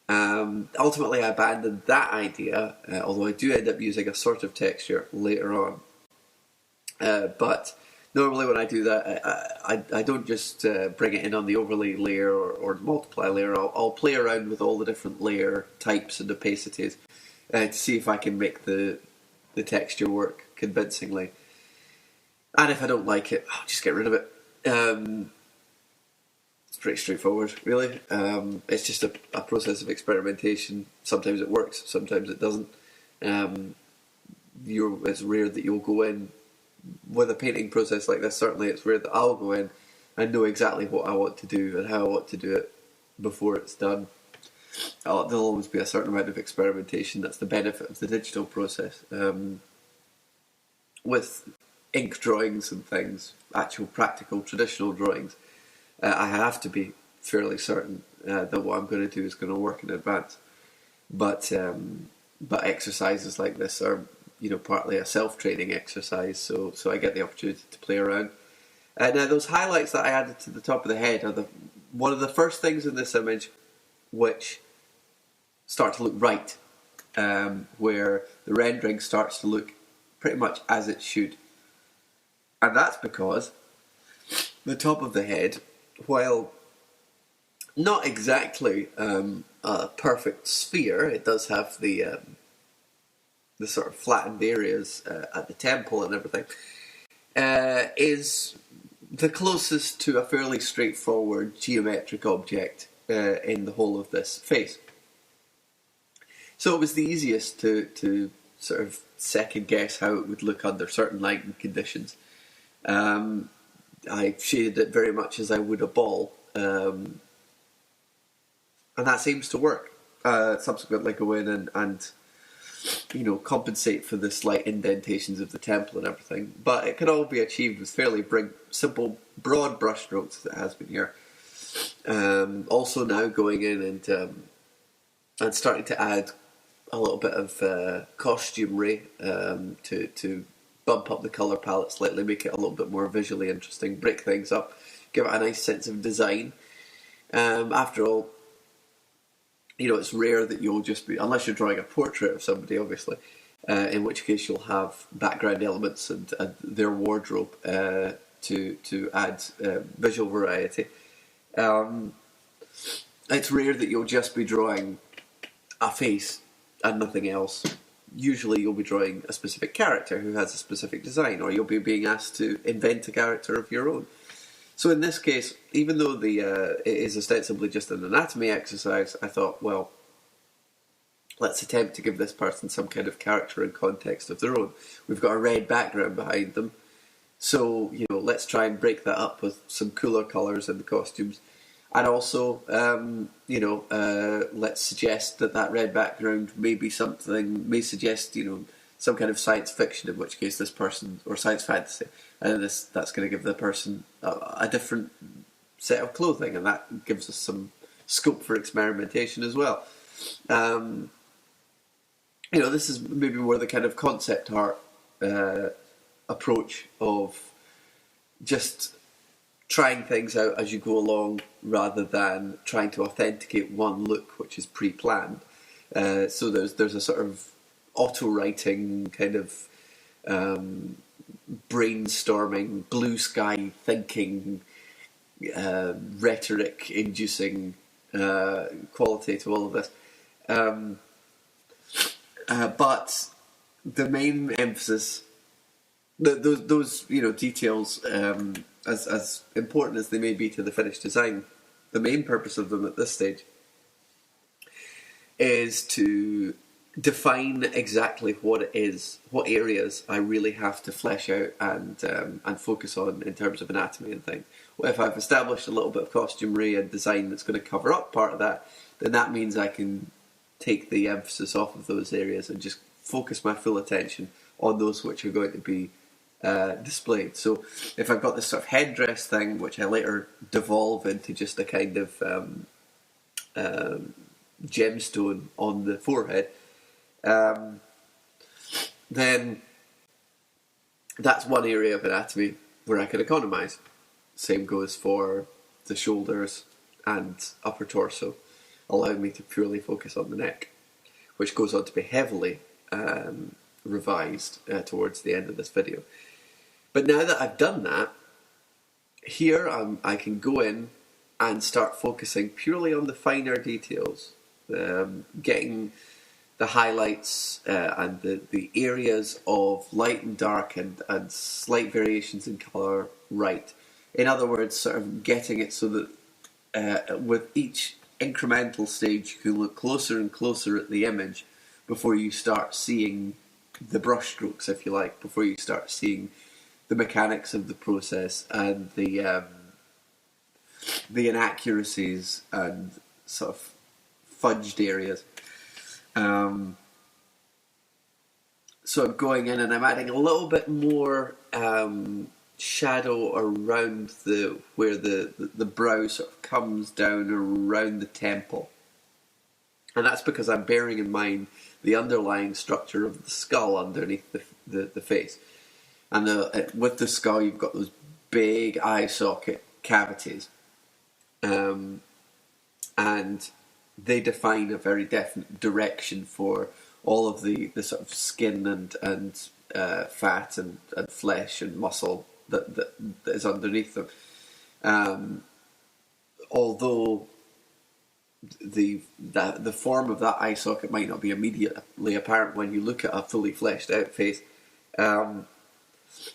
Ultimately, I abandoned that idea, although I do end up using a sort of texture later on. But normally when I do that, I don't just bring it in on the overlay layer or multiply layer. I'll play around with all the different layer types and opacities to see if I can make the texture work convincingly. And if I don't like it, I'll just get rid of it. It's pretty straightforward, really. It's just a process of experimentation. Sometimes it works, sometimes it doesn't. It's rare that you'll go in with a painting process like this. Certainly it's rare that I'll go in and know exactly what I want to do and how I want to do it before it's done. There'll always be a certain amount of experimentation. That's the benefit of the digital process. With ink drawings and things, actual practical traditional drawings, I have to be fairly certain that what I'm going to do is going to work in advance. But exercises like this are, partly a self-training exercise, so I get the opportunity to play around. Now, those highlights that I added to the top of the head are one of the first things in this image which start to look right, where the rendering starts to look pretty much as it should. And that's because the top of the head, while not exactly a perfect sphere, it does have the sort of flattened areas at the temple and everything, is the closest to a fairly straightforward geometric object in the whole of this face. So it was the easiest to sort of second guess how it would look under certain lighting conditions. I shaded it very much as I would a ball, and that seems to work. Subsequently go in and compensate for the slight indentations of the temple and everything, but it can all be achieved with fairly simple, broad brush strokes, as it has been here. Also now going in and starting to add a little bit of costumery to bump up the colour palette slightly, make it a little bit more visually interesting, break things up, give it a nice sense of design. After all, it's rare that you'll just be, unless you're drawing a portrait of somebody, obviously, in which case you'll have background elements and their wardrobe to add visual variety. It's rare that you'll just be drawing a face and nothing else. Usually you'll be drawing a specific character who has a specific design, or you'll be being asked to invent a character of your own. So in this case, even though it is ostensibly just an anatomy exercise, I thought, well, let's attempt to give this person some kind of character and context of their own. We've got a red background behind them, so let's try and break that up with some cooler colours in the costumes. And also, let's suggest that red background may suggest, some kind of science fiction, in which case this person, or science fantasy, and that's going to give the person a different set of clothing, and that gives us some scope for experimentation as well. This is maybe more the kind of concept art approach of just trying things out as you go along, rather than trying to authenticate one look which is pre-planned. So there's a sort of auto-writing kind of brainstorming, blue sky thinking, rhetoric-inducing quality to all of this. But the main emphasis, those details, as important as they may be to the finished design, the main purpose of them at this stage is to define exactly what it is, what areas I really have to flesh out and focus on in terms of anatomy and things. Well, if I've established a little bit of costumery and design that's going to cover up part of that, then that means I can take the emphasis off of those areas and just focus my full attention on those which are going to be displayed. So if I've got this sort of headdress thing, which I later devolve into just a kind of gemstone on the forehead, then that's one area of anatomy where I can economise. Same goes for the shoulders and upper torso, allowing me to purely focus on the neck, which goes on to be heavily revised towards the end of this video. But now that I've done that, here I can go in and start focusing purely on the finer details, getting the highlights and the areas of light and dark and slight variations in colour right. In other words, sort of getting it so that with each incremental stage you can look closer and closer at the image before you start seeing the brush strokes, if you like, before you start seeing the mechanics of the process and the inaccuracies and sort of fudged areas. So I'm going in and I'm adding a little bit more shadow around where the brow sort of comes down around the temple. And that's because I'm bearing in mind the underlying structure of the skull underneath the face. And with the skull you've got those big eye socket cavities. And they define a very definite direction for all of the sort of skin and fat and flesh and muscle that is underneath them. Although the form of that eye socket might not be immediately apparent when you look at a fully fleshed out face, it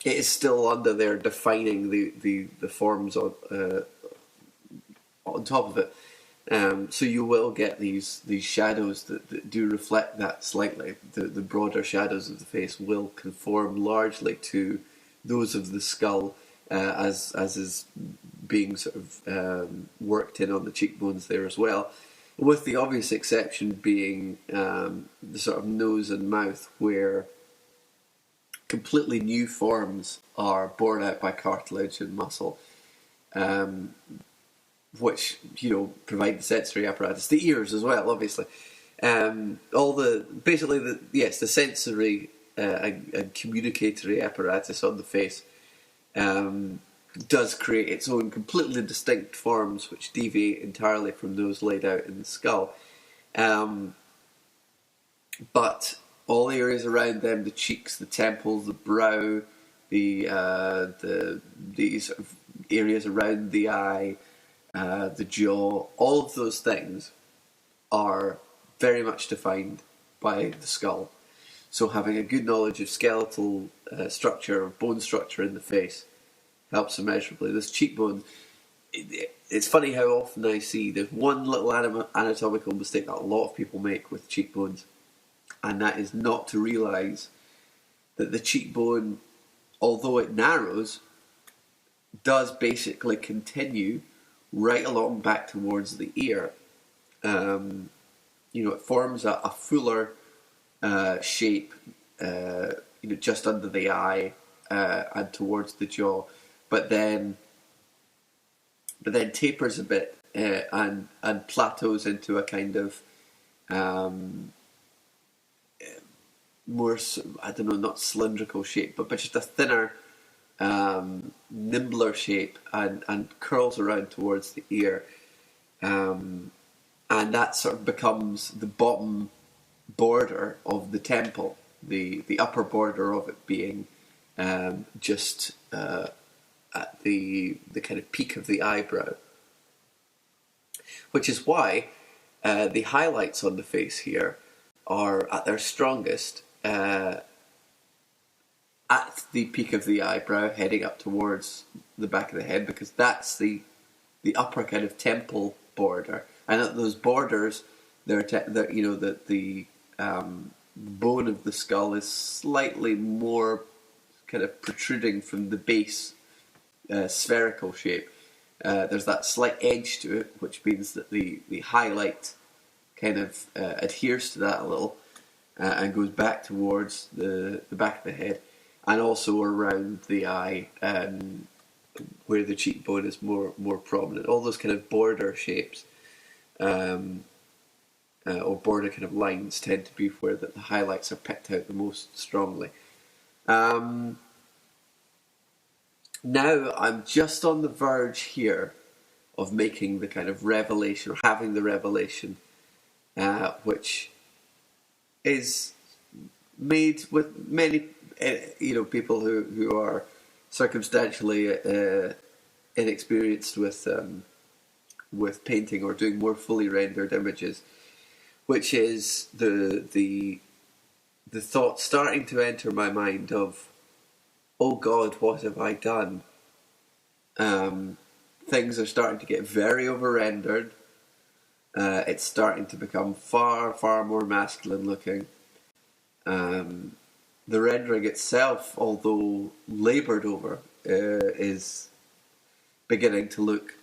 is still under there defining the forms on top of it. So you will get these shadows that do reflect that slightly. The broader shadows of the face will conform largely to those of the skull, as is being sort of worked in on the cheekbones there as well, with the obvious exception being the sort of nose and mouth, where completely new forms are borne out by cartilage and muscle, which, you know, provide the sensory apparatus. The ears as well, obviously. The sensory and communicatory apparatus on the face does create its own completely distinct forms which deviate entirely from those laid out in the skull. But all the areas around them, the cheeks, the temples, the brow, the sort of areas around the eye, the jaw, all of those things are very much defined by the skull. So having a good knowledge of skeletal structure, or bone structure in the face, helps immeasurably. This cheekbone, it's funny how often I see there's one little anatomical mistake that a lot of people make with cheekbones, and that is not to realise that the cheekbone, although it narrows, does basically continue right along back towards the ear. It forms a fuller shape, just under the eye and towards the jaw, but then tapers a bit and plateaus into a kind of more, I don't know, not cylindrical shape, but just a thinner, nimbler shape, and curls around towards the ear, and that sort of becomes the bottom border of the temple, the upper border of it being just at the kind of peak of the eyebrow, which is why the highlights on the face here are at their strongest at the peak of the eyebrow, heading up towards the back of the head, because that's the upper kind of temple border, and at those borders, the bone of the skull is slightly more kind of protruding from the base, spherical shape. There's that slight edge to it, which means that the highlight kind of adheres to that a little and goes back towards the back of the head, and also around the eye, where the cheekbone is more prominent. All those kind of border shapes or border kind of lines tend to be where the highlights are picked out the most strongly. Now I'm just on the verge here of making the kind of revelation or having the revelation, which is made with many people who are circumstantially inexperienced with painting or doing more fully rendered images, which is the thought starting to enter my mind of, oh God, what have I done? Things are starting to get very over-rendered. It's starting to become far, far more masculine looking. The rendering itself, although laboured over, is beginning to look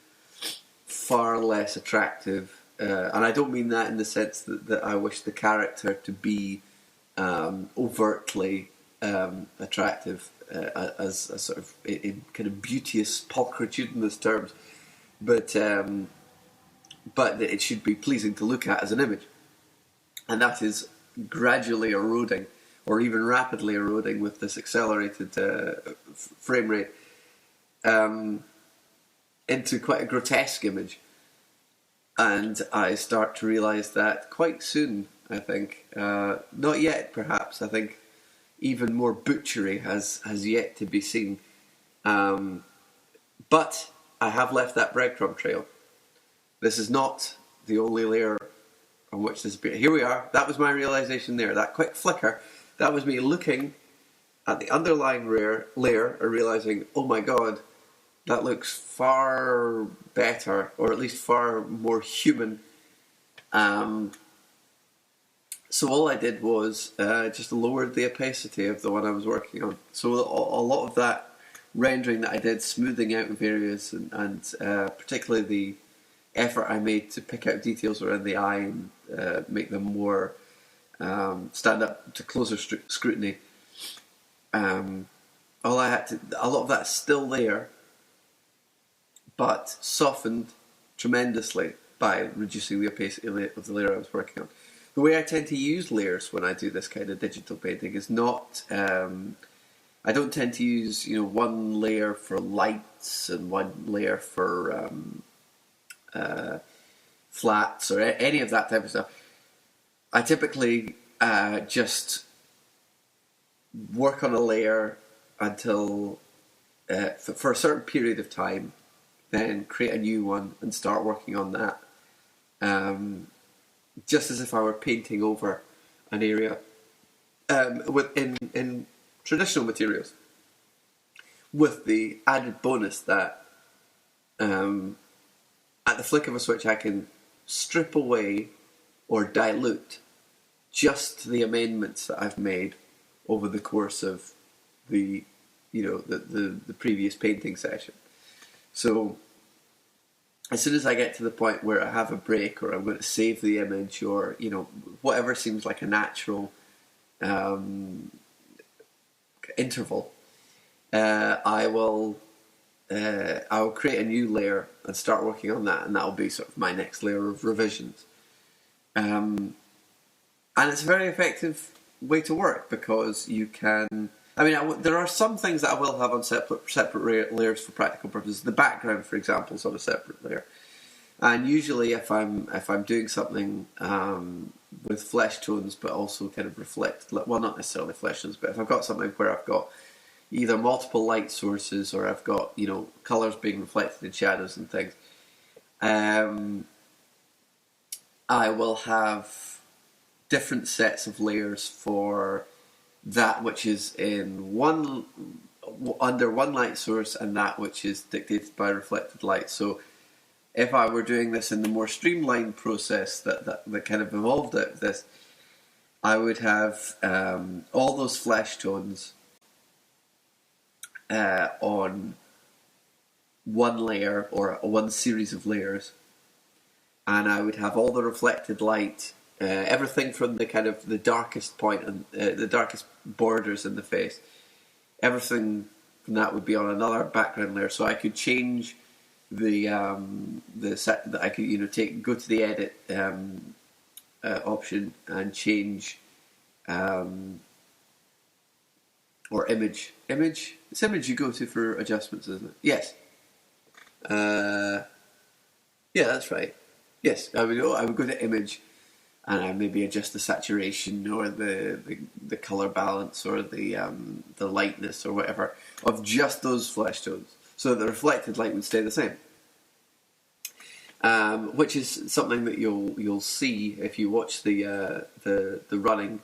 far less attractive. And I don't mean that in the sense that I wish the character to be overtly attractive as a sort of in kind of beauteous, pulchritudinous terms, but it should be pleasing to look at as an image, and that is gradually eroding, or even rapidly eroding, with this accelerated frame rate into quite a grotesque image. And I start to realise that quite soon, I think. Not yet, perhaps. I think even more butchery has yet to be seen. But I have left that breadcrumb trail. This is not the only layer on which this... Here we are. That was my realisation there. That quick flicker, that was me looking at the underlying layer and realising, oh my God, that looks far better, or at least far more human. So all I did was just lowered the opacity of the one I was working on. So a lot of that rendering that I did, smoothing out of areas, and particularly the effort I made to pick out details around the eye and make them more stand up to closer scrutiny. A lot of that's still there, but softened tremendously by reducing the opacity of the layer I was working on. The way I tend to use layers when I do this kind of digital painting is not... I don't tend to use one layer for lights and one layer for flats or any of that type of stuff. I typically just work on a layer until for a certain period of time, then create a new one and start working on that. Just as if I were painting over an area in traditional materials, with the added bonus that at the flick of a switch I can strip away or dilute just the amendments that I've made over the course of the previous painting session. So as soon as I get to the point where I have a break, or I'm going to save the image, or whatever seems like a natural interval, I will create a new layer and start working on that, and that'll be sort of my next layer of revisions. And it's a very effective way to work, because you can... there are some things that I will have on separate layers for practical purposes. The background, for example, is on a separate layer. And usually, if I'm doing something with flesh tones, but also kind of reflected, well, not necessarily flesh tones, but if I've got something where I've got either multiple light sources, or I've got colours being reflected in shadows and things, I will have different sets of layers for that which is in under one light source, and that which is dictated by reflected light. So if I were doing this in the more streamlined process that kind of evolved out of this, I would have all those flesh tones on one layer, or one series of layers, and I would have all the reflected light, everything from the kind of the darkest point and the darkest borders in the face, everything from that would be on another background layer. So I could change the set that I could go to the edit option and change or image. It's image you go to for adjustments, isn't it? Yes. Yeah, that's right. Yes, I would go to image and I maybe adjust the saturation or the color balance or the lightness or whatever of just those flesh tones, so that the reflected light would stay the same. Which is something that you'll see if you watch the running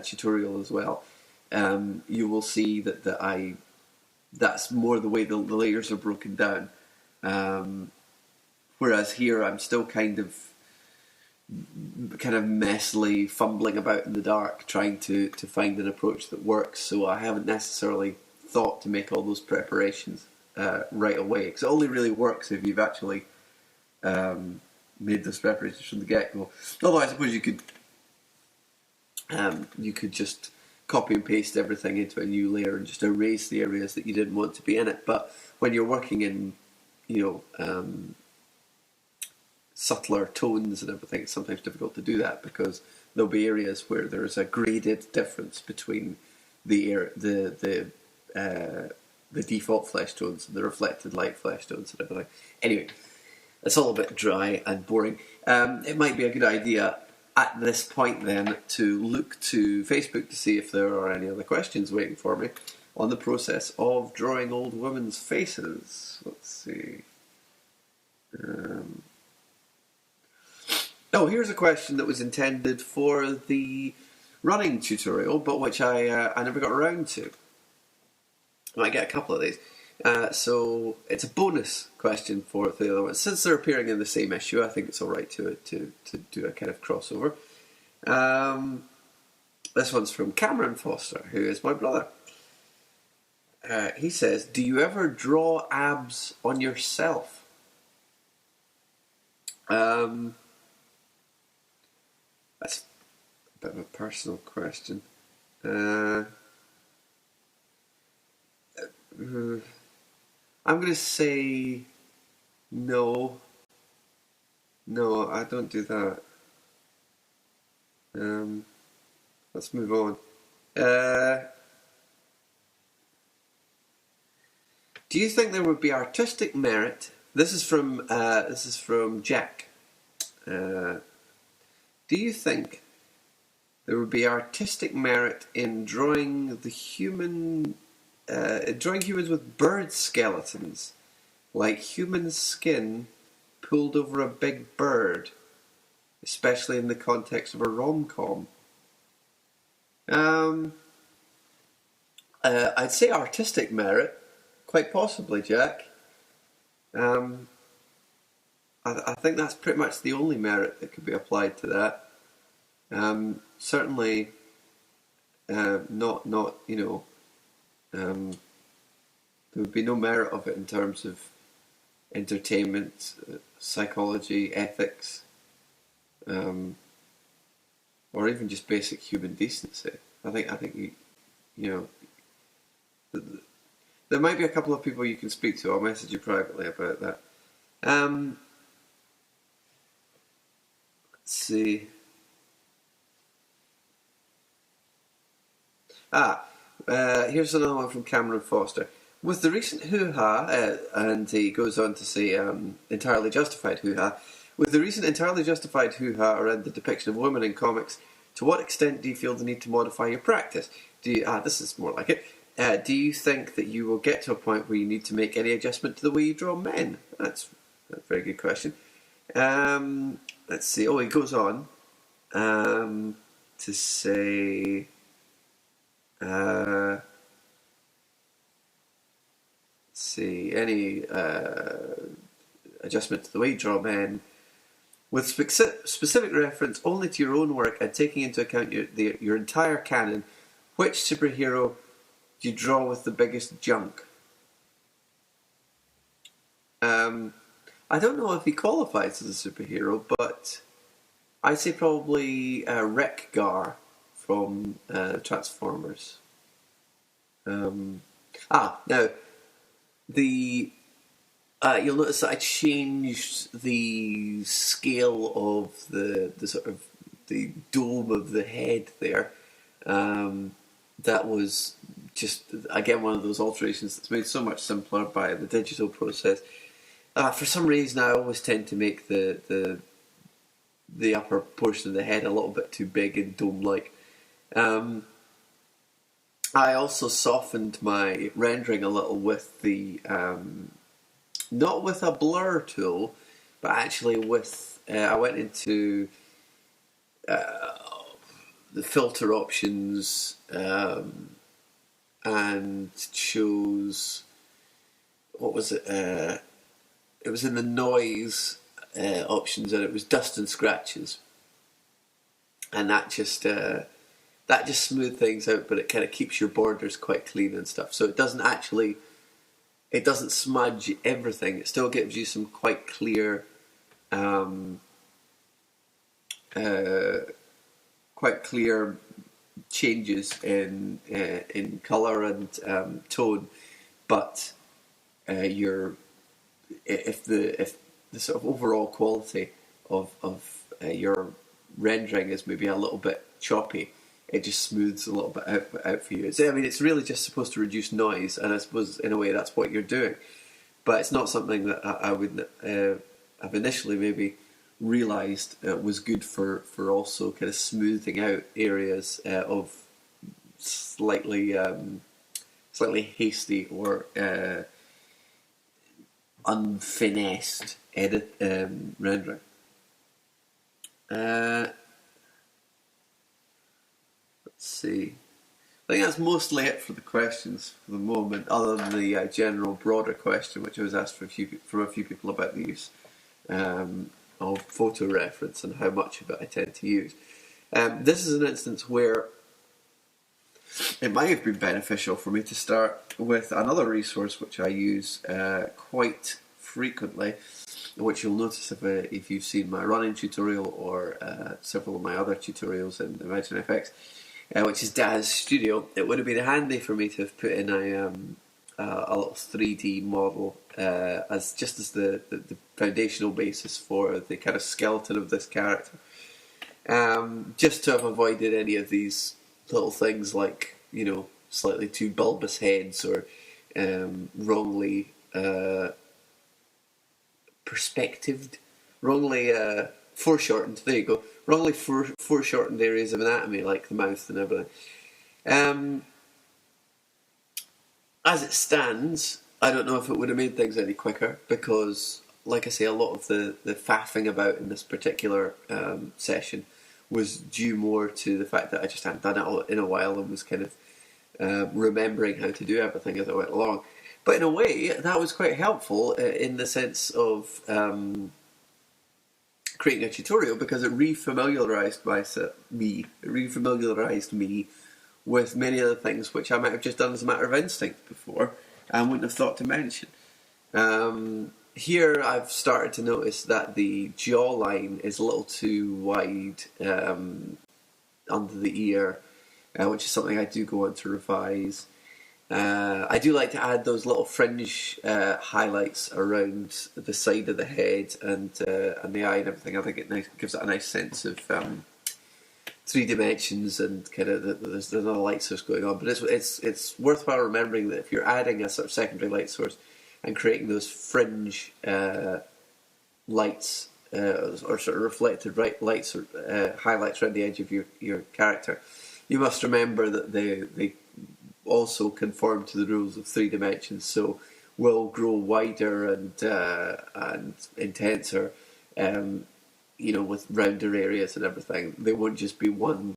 tutorial as well. You will see that that's more the way the layers are broken down. Whereas here I'm still kind of messily fumbling about in the dark trying to find an approach that works, so I haven't necessarily thought to make all those preparations right away, because it only really works if you've actually made those preparations from the get-go. Although I suppose you could just copy and paste everything into a new layer and just erase the areas that you didn't want to be in it. But when you're working in, subtler tones and everything, it's sometimes difficult to do that, because there'll be areas where there's a graded difference between the default flesh tones and the reflected light flesh tones and everything. Anyway, it's all a bit dry and boring. It might be a good idea at this point then to look to Facebook to see if there are any other questions waiting for me on the process of drawing old women's faces. Let's see. Here's a question that was intended for the running tutorial, but which I never got around to. I might get a couple of these. So it's a bonus question for the other ones. Since they're appearing in the same issue, I think it's alright to do a kind of crossover. This one's from Cameron Foster, who is my brother. He says, do you ever draw abs on yourself? That's a bit of a personal question. I'm going to say no. No, I don't do that. Let's move on. Do you think there would be artistic merit? This is from Jack. Do you think there would be artistic merit in drawing humans with bird skeletons, like human skin pulled over a big bird, especially in the context of a rom-com? I'd say artistic merit, quite possibly, Jack. I think that's pretty much the only merit that could be applied to that. Certainly, not there would be no merit of it in terms of entertainment, psychology, ethics, or even just basic human decency. I think there might be a couple of people you can speak to. I'll message you privately about that. Let's see. Here's another one from Cameron Foster. With the recent hoo-ha, and he goes on to say entirely justified hoo-ha, with the recent entirely justified hoo-ha around the depiction of women in comics, to what extent do you feel the need to modify your practice? This is more like it. Do you think that you will get to a point where you need to make any adjustment to the way you draw men? That's a very good question. Let's see. He goes on to say... let's see, any adjustment to the way you draw men with specific reference only to your own work and taking into account your entire canon. Which superhero do you draw with the biggest junk? I don't know if he qualifies as a superhero, but I'd say probably Wreck-Gar from Transformers. Now you'll notice that I changed the scale of the sort of the dome of the head there. That was just, again, one of those alterations that's made so much simpler by the digital process. For some reason, I always tend to make the upper portion of the head a little bit too big and dome-like. I also softened my rendering a little with the not with a blur tool, but actually with I went into the filter options and chose, what was it? It was in the noise options, and it was dust and scratches, and that just smoothed things out, but it kind of keeps your borders quite clean and stuff. So it doesn't smudge everything. It still gives you some quite clear, changes in color and tone, but if the sort of overall quality of your rendering is maybe a little bit choppy, it just smooths a little bit out for you. I mean, it's really just supposed to reduce noise, and I suppose in a way that's what you're doing. But it's not something that I would have initially maybe realised was good for also kind of smoothing out areas of slightly hasty or unfinessed edit rendering. Let's see. I think that's mostly it for the questions for the moment, other than the general broader question, which I was asked from a few people about the use of photo reference and how much of it I tend to use. This is an instance where it might have been beneficial for me to start with another resource which I use quite frequently, which you'll notice if you've seen my running tutorial or several of my other tutorials in ImagineFX, which is Daz Studio. It would have been handy for me to have put in a little 3D model as the foundational basis for the kind of skeleton of this character. Just to have avoided any of these little things like, slightly too bulbous heads or wrongly perspectived, wrongly foreshortened. There you go. Wrongly foreshortened areas of anatomy, like the mouth and everything. As it stands, I don't know if it would have made things any quicker, because, like I say, a lot of the faffing about in this particular session was due more to the fact that I just hadn't done it in a while and was kind of remembering how to do everything as I went along. But in a way, that was quite helpful in the sense of creating a tutorial, because it refamiliarised me with many of the things which I might have just done as a matter of instinct before and wouldn't have thought to mention. Here I've started to notice that the jawline is a little too wide under the ear, which is something I do go on to revise. I do like to add those little fringe highlights around the side of the head and the eye and everything. I think it gives it a nice sense of 3 dimensions and kind of there's another light source going on. But it's worthwhile remembering that if you're adding a sort of secondary light source and creating those fringe lights or sort of reflected lights or highlights around the edge of your character, you must remember that they also conform to the rules of 3 dimensions, so will grow wider and intenser, with rounder areas and everything. They won't just be one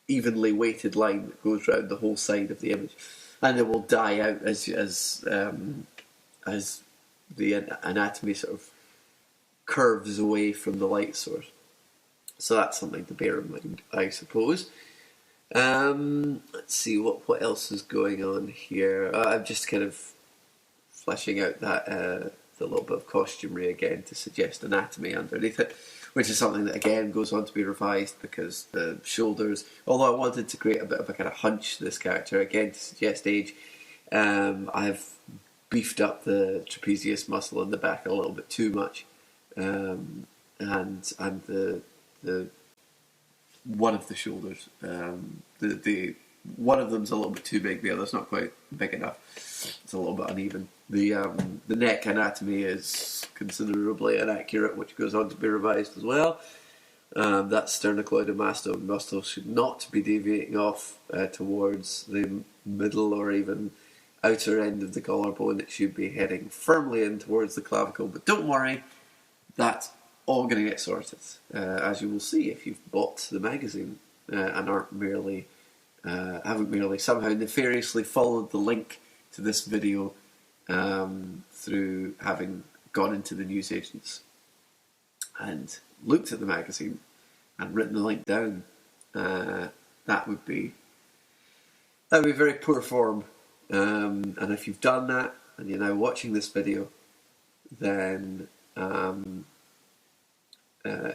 evenly weighted line that goes round the whole side of the image, and it will die out as the anatomy sort of curves away from the light source. So that's something to bear in mind, I suppose. Let's see what else is going on here. I'm just kind of fleshing out that the little bit of costumery again to suggest anatomy underneath it, which is something that again goes on to be revised, because the shoulders, although I wanted to create a bit of a kind of hunch to this character again to suggest age, I've beefed up the trapezius muscle in the back a little bit too much, and the one of the shoulders, the one of them's a little bit too big, the other's not quite big enough. It's a little bit uneven. The neck anatomy is considerably inaccurate, which goes on to be revised as well. That sternocleidomastoid muscle should not be deviating off towards the middle or even outer end of the collarbone. It should be heading firmly in towards the clavicle. But don't worry, that's all going to get sorted, as you will see if you've bought the magazine and haven't merely somehow nefariously followed the link to this video through having gone into the newsagents and looked at the magazine and written the link down. That would be very poor form. And if you've done that and you're now watching this video, then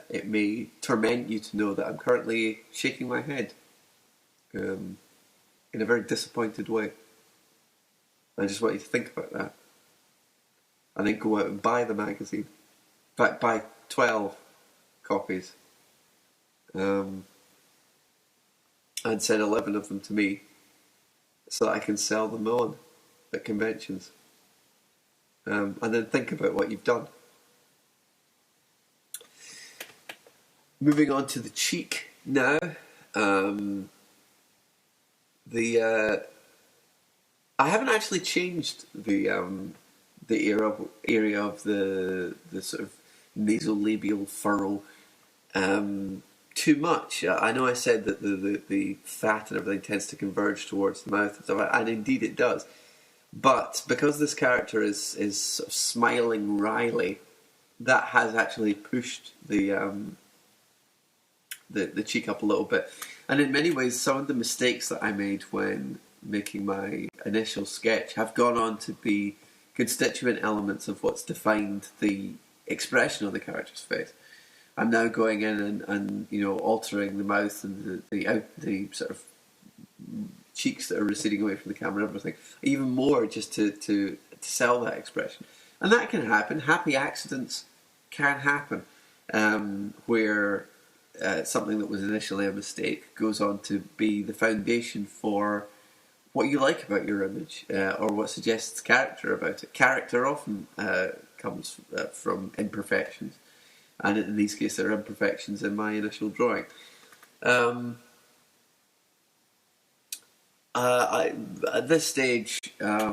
it may torment you to know that I'm currently shaking my head in a very disappointed way. I just want you to think about that, and then go out and buy the magazine. In fact, buy 12 copies, and send 11 of them to me, so that I can sell them on at conventions. And then think about what you've done. Moving on to the cheek now. I haven't actually changed the area of the sort of nasolabial furrow too much. I know I said that the fat and everything tends to converge towards the mouth and stuff, and indeed it does. But because this character is sort of smiling wryly, that has actually pushed the cheek up a little bit. And in many ways, some of the mistakes that I made when making my initial sketch have gone on to be constituent elements of what's defined the expression on the character's face. I'm now going in and altering the mouth and the sort of cheeks that are receding away from the camera and everything, even more just to sell that expression. And that can happen. Happy accidents can happen, where something that was initially a mistake goes on to be the foundation for what you like about your image, or what suggests character about it. Character often comes from imperfections, and in these cases there are imperfections in my initial drawing. At this stage, a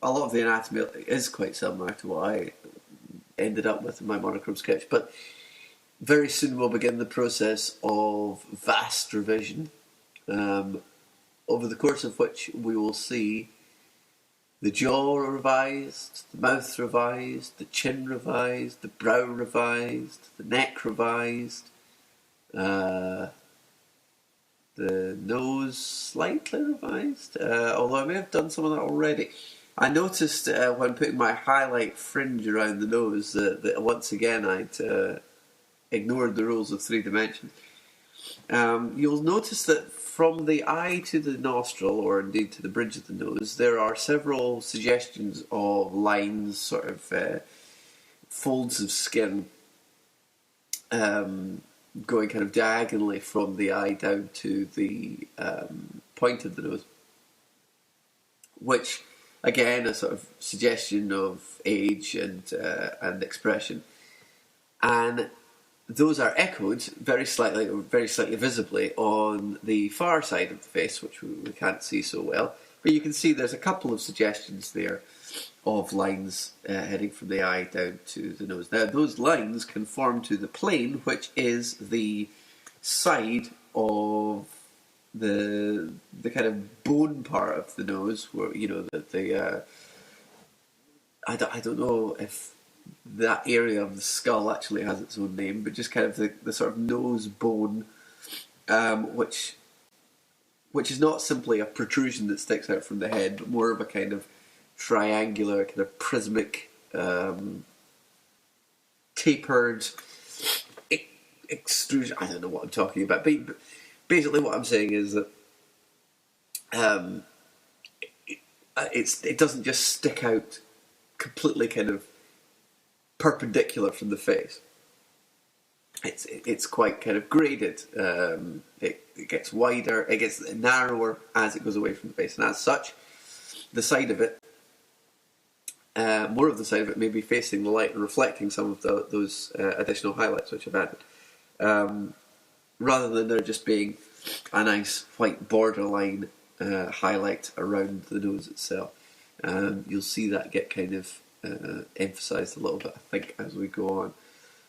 lot of the anatomy is quite similar to what I ended up with in my monochrome sketch, but very soon we'll begin the process of vast revision, over the course of which we will see the jaw revised, the mouth revised, the chin revised, the brow revised, the neck revised, the nose slightly revised, although I may have done some of that already. I noticed when putting my highlight fringe around the nose that once again I'd ignored the rules of 3 dimensions. You'll notice that from the eye to the nostril, or indeed to the bridge of the nose, there are several suggestions of lines, sort of folds of skin, going kind of diagonally from the eye down to the point of the nose, which again a sort of suggestion of age and expression. And those are echoed very slightly visibly on the far side of the face, which we can't see so well. But you can see there's a couple of suggestions there of lines heading from the eye down to the nose. Now, those lines conform to the plane, which is the side of the kind of bone part of the nose, where I don't know if that area of the skull actually has its own name, but just kind of the sort of nose bone, which is not simply a protrusion that sticks out from the head, but more of a kind of triangular, kind of prismatic, tapered extrusion. I don't know what I'm talking about, but basically what I'm saying is that it doesn't just stick out completely kind of perpendicular from the face. It's quite kind of graded. It gets wider, it gets narrower as it goes away from the face, and as such, the side of it more of the side of it maybe facing the light and reflecting some of those additional highlights which I've added. Rather than there just being a nice white borderline highlight around the nose itself. You'll see that get kind of emphasised a little bit, I think, as we go on.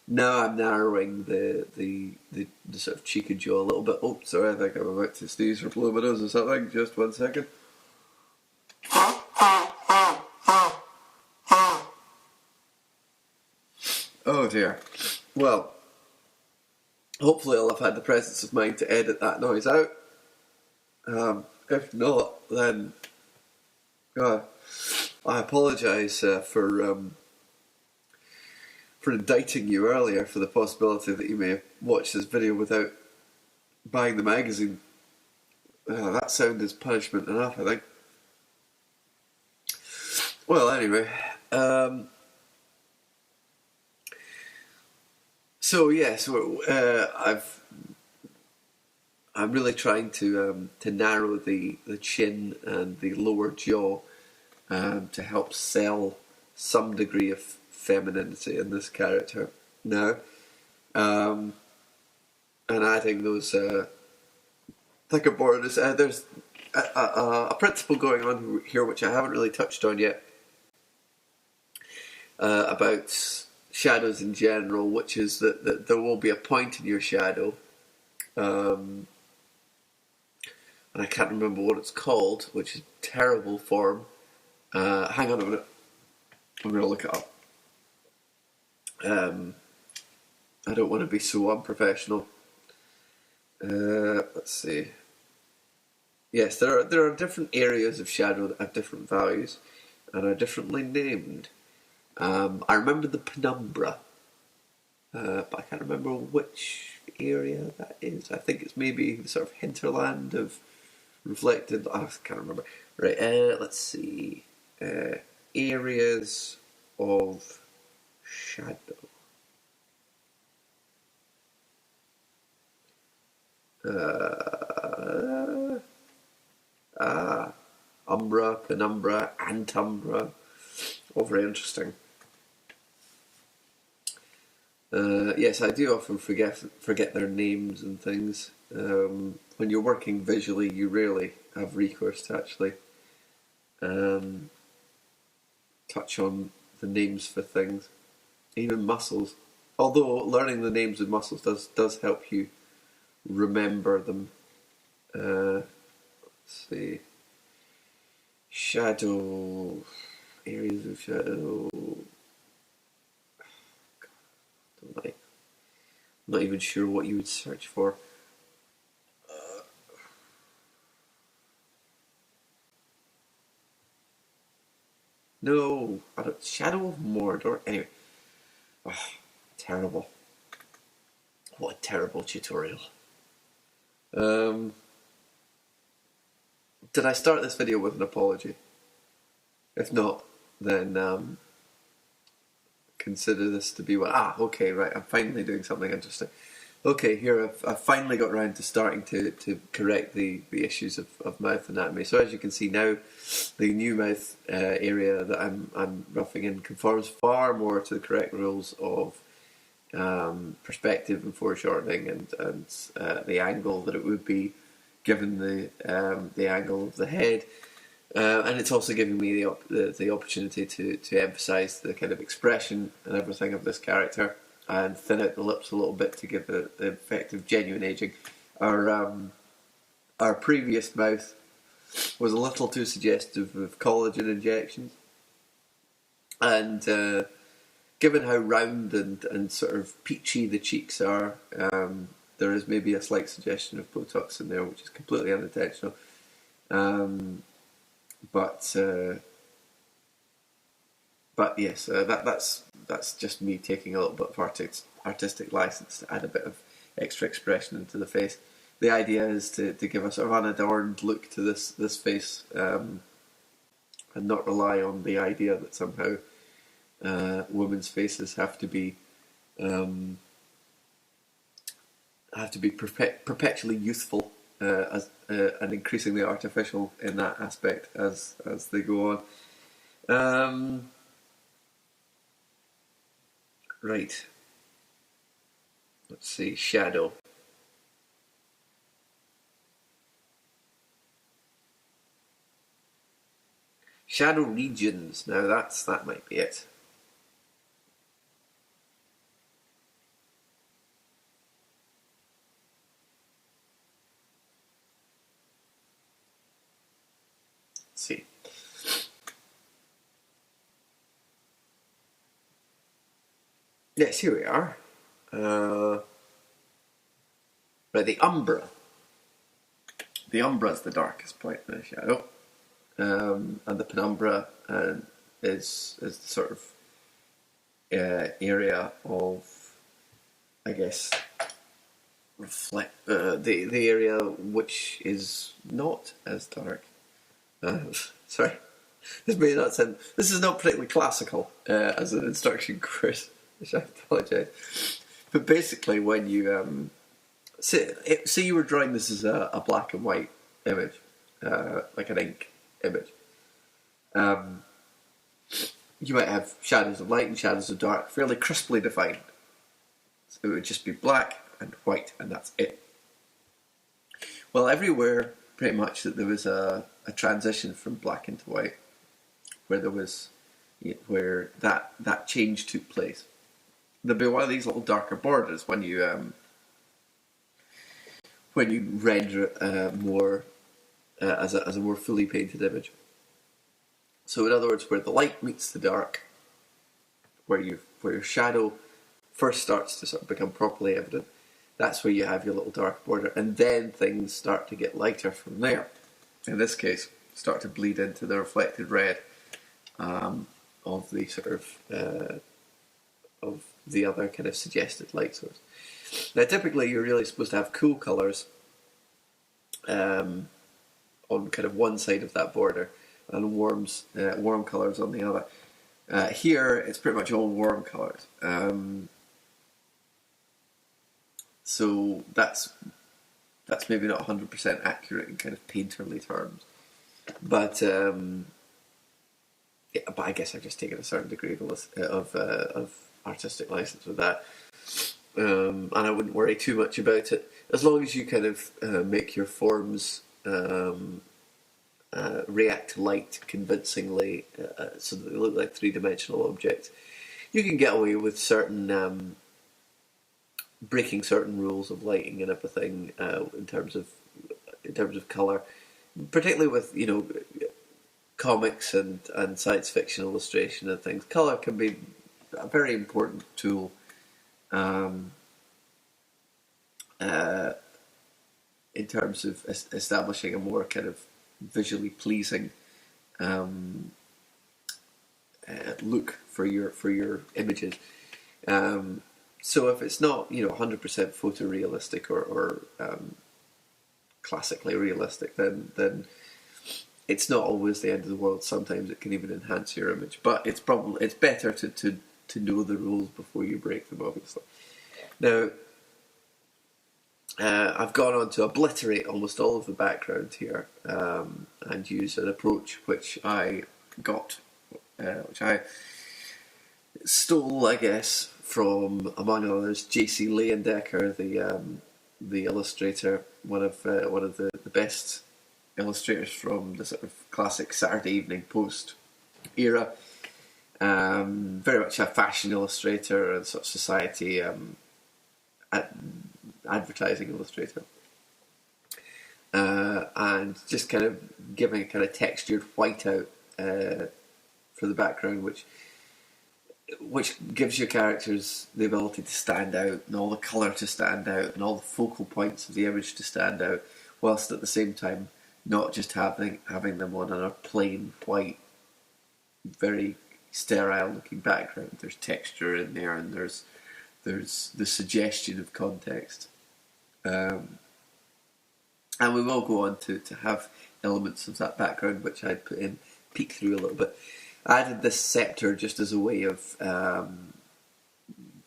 Now I'm narrowing the sort of cheek and jaw a little bit. Oh, sorry, I think I'm about to sneeze or blow my nose or something. Just 1 second. Oh dear. Well, hopefully I'll have had the presence of mind to edit that noise out. If not, then I apologise for indicting you earlier for the possibility that you may have watched this video without buying the magazine. That sound is punishment enough, I think. Well, anyway, I'm really trying to narrow the chin and the lower jaw to help sell some degree of femininity in this character now, and adding those thicker borders. There's a principle going on here which I haven't really touched on yet about shadows in general, which is that there will be a point in your shadow, and I can't remember what it's called, which is terrible form. Hang on a minute, I'm going to look it up. I don't want to be so unprofessional. Let's see. Yes, there are different areas of shadow that have different values and are differently named. I remember the penumbra, but I can't remember which area that is. I think it's maybe the sort of hinterland of reflected. I can't remember. Right. Let's see. Areas of shadow. Umbra, penumbra, antumbra. All very interesting. Yes, I do often forget their names and things. When you're working visually, you rarely have recourse to actually touch on the names for things, even muscles. Although learning the names of muscles does help you remember them. Let's see. Shadow, areas of shadow. I'm not even sure what you would search for. No, I don't. Shadow of Mordor. Anyway, terrible. What a terrible tutorial. Did I start this video with an apology? If not, then consider this to be what. Okay, right. I'm finally doing something interesting. Okay, here I've finally got around to starting to correct the issues of mouth anatomy. So as you can see now, the new mouth area that I'm roughing in conforms far more to the correct rules of perspective and foreshortening and the angle that it would be given the angle of the head. And it's also giving me the opportunity to emphasise the kind of expression and everything of this character, and thin out the lips a little bit to give the effect of genuine aging. Our previous mouth was a little too suggestive of collagen injections, and given how round and sort of peachy the cheeks are, there is maybe a slight suggestion of Botox in there, which is completely unintentional. But yes, that's just me taking a little bit of artistic license to add a bit of extra expression into the face. The idea is to give a sort of unadorned look to this face, and not rely on the idea that somehow women's faces have to be perpetually youthful, and increasingly artificial in that aspect as they go on. Right. Let's see. Shadow. Shadow regions. Now that might be it. Let's see. Yes, here we are. Right, the umbra. The umbra is the darkest point in the shadow, and the penumbra is the sort of area of, I guess, reflect the area which is not as dark. Sorry, this may not sound. This is not particularly classical as an instruction course, which I apologise. But basically, when you say you were drawing this as a black and white image, like an ink image, you might have shadows of light and shadows of dark, fairly crisply defined. So it would just be black and white, and that's it. Well, everywhere, pretty much, that there was a transition from black into white, where that change took place. There'd be one of these little darker borders when you render more as a more fully painted image. So, in other words, where the light meets the dark, where your shadow first starts to sort of become properly evident, that's where you have your little dark border, and then things start to get lighter from there. In this case, start to bleed into the reflected red of the sort of the other kind of suggested light source. Now, typically, you're really supposed to have cool colours on kind of one side of that border, and warm colours on the other. Here, it's pretty much all warm colours. So that's maybe not 100% accurate in kind of painterly terms, but I guess I've just taken a certain degree of artistic license with that, and I wouldn't worry too much about it as long as you kind of make your forms react to light convincingly, so that they look like three-dimensional objects. You can get away with certain breaking certain rules of lighting and everything in terms of color, particularly with comics and science fiction illustration and things. Color can be a very important tool in terms of establishing a more kind of visually pleasing look for your images. So if it's not 100% photorealistic or classically realistic, then it's not always the end of the world. Sometimes it can even enhance your image, but it's better to know the rules before you break them, obviously. Now, I've gone on to obliterate almost all of the background here and use an approach which I stole, I guess, from, among others, J.C. Leyendecker, the illustrator, one of the best illustrators from the sort of classic Saturday Evening Post era. Very much a fashion illustrator and sort of society advertising illustrator, and just kind of giving a kind of textured whiteout for the background, which gives your characters the ability to stand out, and all the colour to stand out, and all the focal points of the image to stand out, whilst at the same time not just having them on a plain white, very sterile looking background. There's texture in there, and there's the suggestion of context. And we will go on to have elements of that background which I'd peek through a little bit. I added this scepter just as a way of,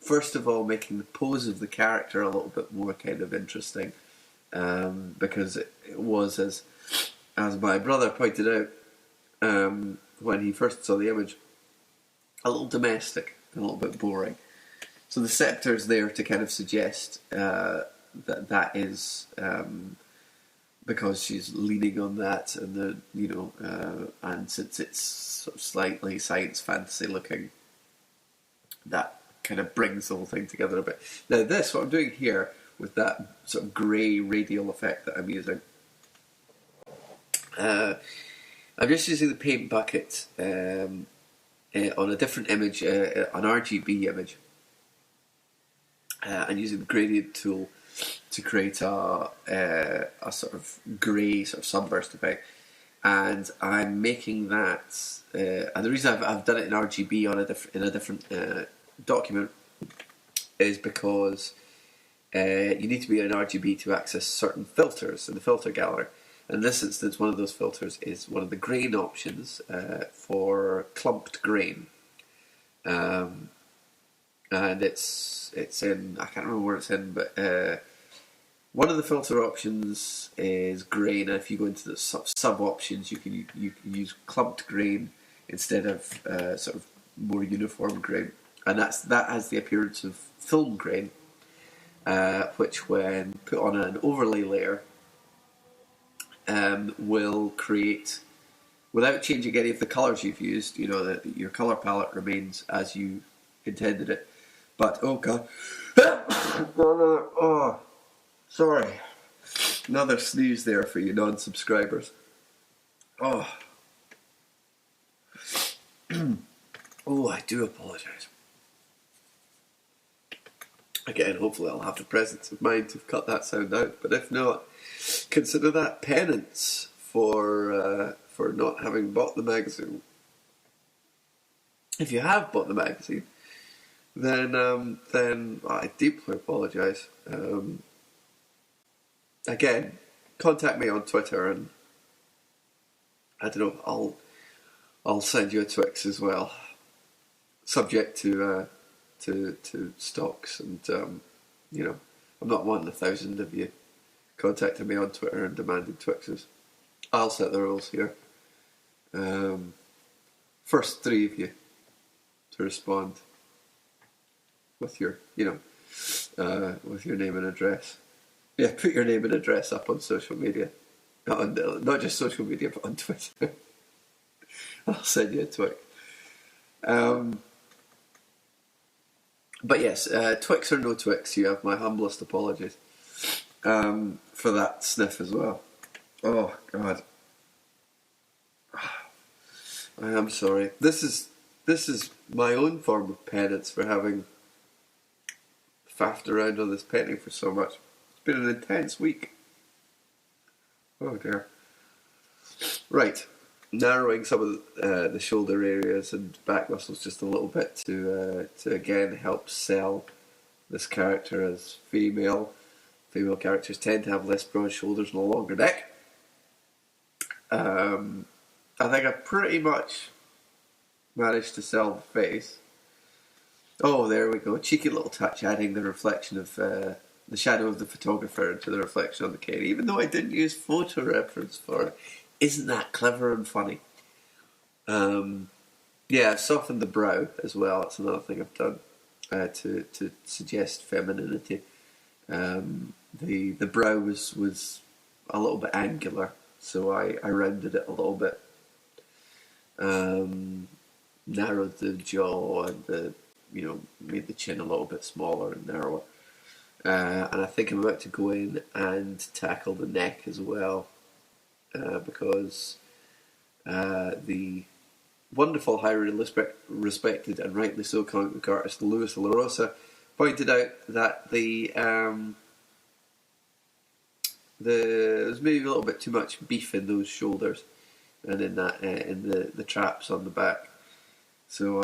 first of all, making the pose of the character a little bit more kind of interesting, because it was, as my brother pointed out when he first saw the image, a little domestic, a little bit boring. So the scepter is there to kind of suggest that is because she's leaning on that, and and since it's sort of slightly science fantasy looking, that kind of brings the whole thing together a bit. Now what I'm doing here with that sort of grey radial effect that I'm using, I'm just using the paint bucket on a different image, an RGB image, and using the gradient tool to create a sort of grey sort of sunburst effect. And I'm making that, and the reason I've done it in RGB in a different document is because you need to be in RGB to access certain filters in the filter gallery. In this instance, one of those filters is one of the grain options for clumped grain, and it's in, I can't remember where it's in, but one of the filter options is grain, and if you go into the sub options, you can use clumped grain instead of sort of more uniform grain, and that has the appearance of film grain, which when put on an overlay layer will create, without changing any of the colours you've used, that your colour palette remains as you intended it. But oh god, oh, sorry, another sneeze there for you non-subscribers. Oh, oh, I do apologise. Again, hopefully I'll have the presence of mind to cut that sound out, but if not, consider that penance for not having bought the magazine. If you have bought the magazine, then I deeply apologise. Again, contact me on Twitter, and I don't know, I'll send you a Twix as well, subject to stocks, and I'm not one in 1,000 of you contacting me on Twitter and demanding Twixes. I'll set the rules here. First 3 of you to respond with your with your name and address. Yeah, put your name and address up on social media, not just social media, but on Twitter. I'll send you a Twix. But yes, Twix or no Twix, you have my humblest apologies for that sniff as well. Oh God, I am sorry. This is my own form of penance for having faffed around on this painting for so much. It's been an intense week. Oh dear. Right, narrowing some of the shoulder areas and back muscles just a little bit to again help sell this character as female. Female characters tend to have less broad shoulders and a longer neck. I think I pretty much managed to sell the face. Oh, there we go. Cheeky little touch, adding the reflection of the shadow of the photographer into the reflection on the cane, even though I didn't use photo reference for it. Isn't that clever and funny? Yeah, I've softened the brow as well. That's another thing I've done to suggest femininity. The brow was a little bit angular, so I rounded it a little bit. Narrowed the jaw and made the chin a little bit smaller and narrower. And I think I'm about to go in and tackle the neck as well, because the wonderful, highly respected and rightly so comic book artist Louis La Rosa pointed out that there's maybe a little bit too much beef in those shoulders and in the traps on the back. So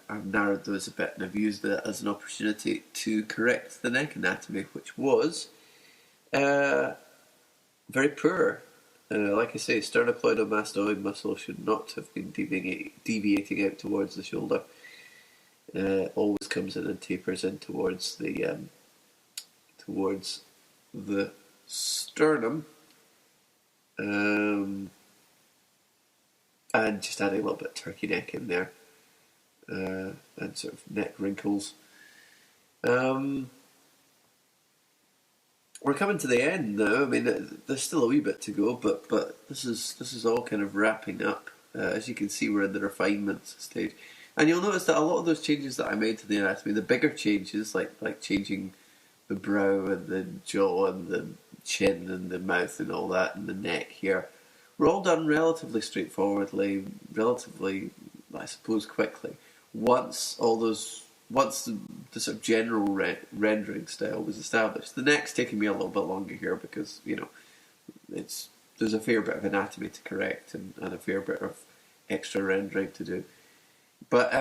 I've narrowed those a bit, and I've used it as an opportunity to correct the neck anatomy, which was very poor. Like I say, sternocleidomastoid muscle should not have been deviating out towards the shoulder. Always comes in and tapers in towards the sternum, and just adding a little bit of turkey neck in there, and sort of neck wrinkles. Um, we're coming to the end now. I mean, there's still a wee bit to go, but this is all kind of wrapping up. As you can see, we're in the refinements stage, and you'll notice that a lot of those changes that I made to the anatomy, the bigger changes, like changing the brow and the jaw and the chin and the mouth and all that and the neck here, were all done relatively straightforwardly, relatively, I suppose, quickly. Once the sort of general rendering style was established, the neck's taking me a little bit longer here because there's a fair bit of anatomy to correct and a fair bit of extra rendering to do. But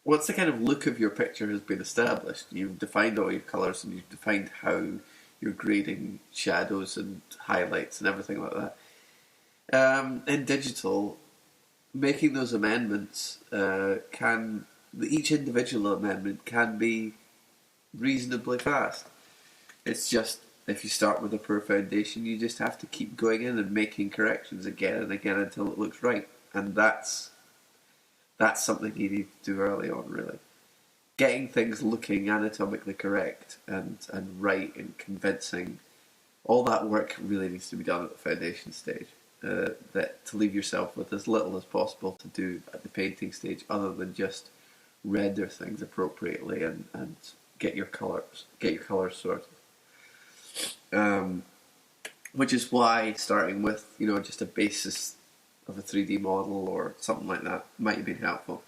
once the kind of look of your picture has been established, you've defined all your colours and you've defined how you're grading shadows and highlights and everything like that. In digital, making those amendments each individual amendment can be reasonably fast. It's just, if you start with a poor foundation, you just have to keep going in and making corrections again and again until it looks right. And that's something you need to do early on, really. Getting things looking anatomically correct and right and convincing, all that work really needs to be done at the foundation stage. That to leave yourself with as little as possible to do at the painting stage, other than just render things appropriately and get your colours sorted. Which is why starting with just a basis of a 3D model or something like that might have been helpful.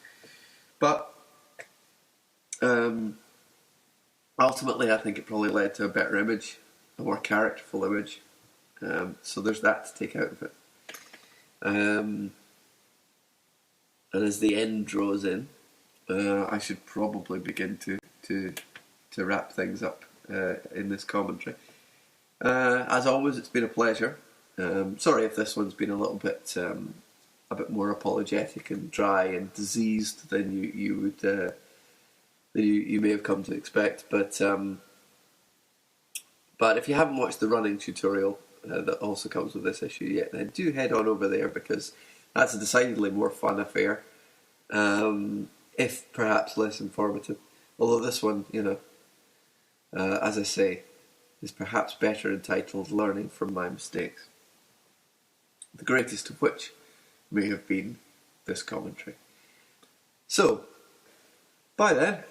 But ultimately, I think it probably led to a better image, a more characterful image. So there's that to take out of it. And as the end draws in, I should probably begin to wrap things up in this commentary. As always, it's been a pleasure. Sorry if this one's been a bit more apologetic and dry and diseased than you may have come to expect. But if you haven't watched the running tutorial that also comes with this issue yet, then do head on over there, because that's a decidedly more fun affair, if perhaps less informative. Although this one, as I say, is perhaps better entitled "Learning from My Mistakes," the greatest of which may have been this commentary. So, bye then.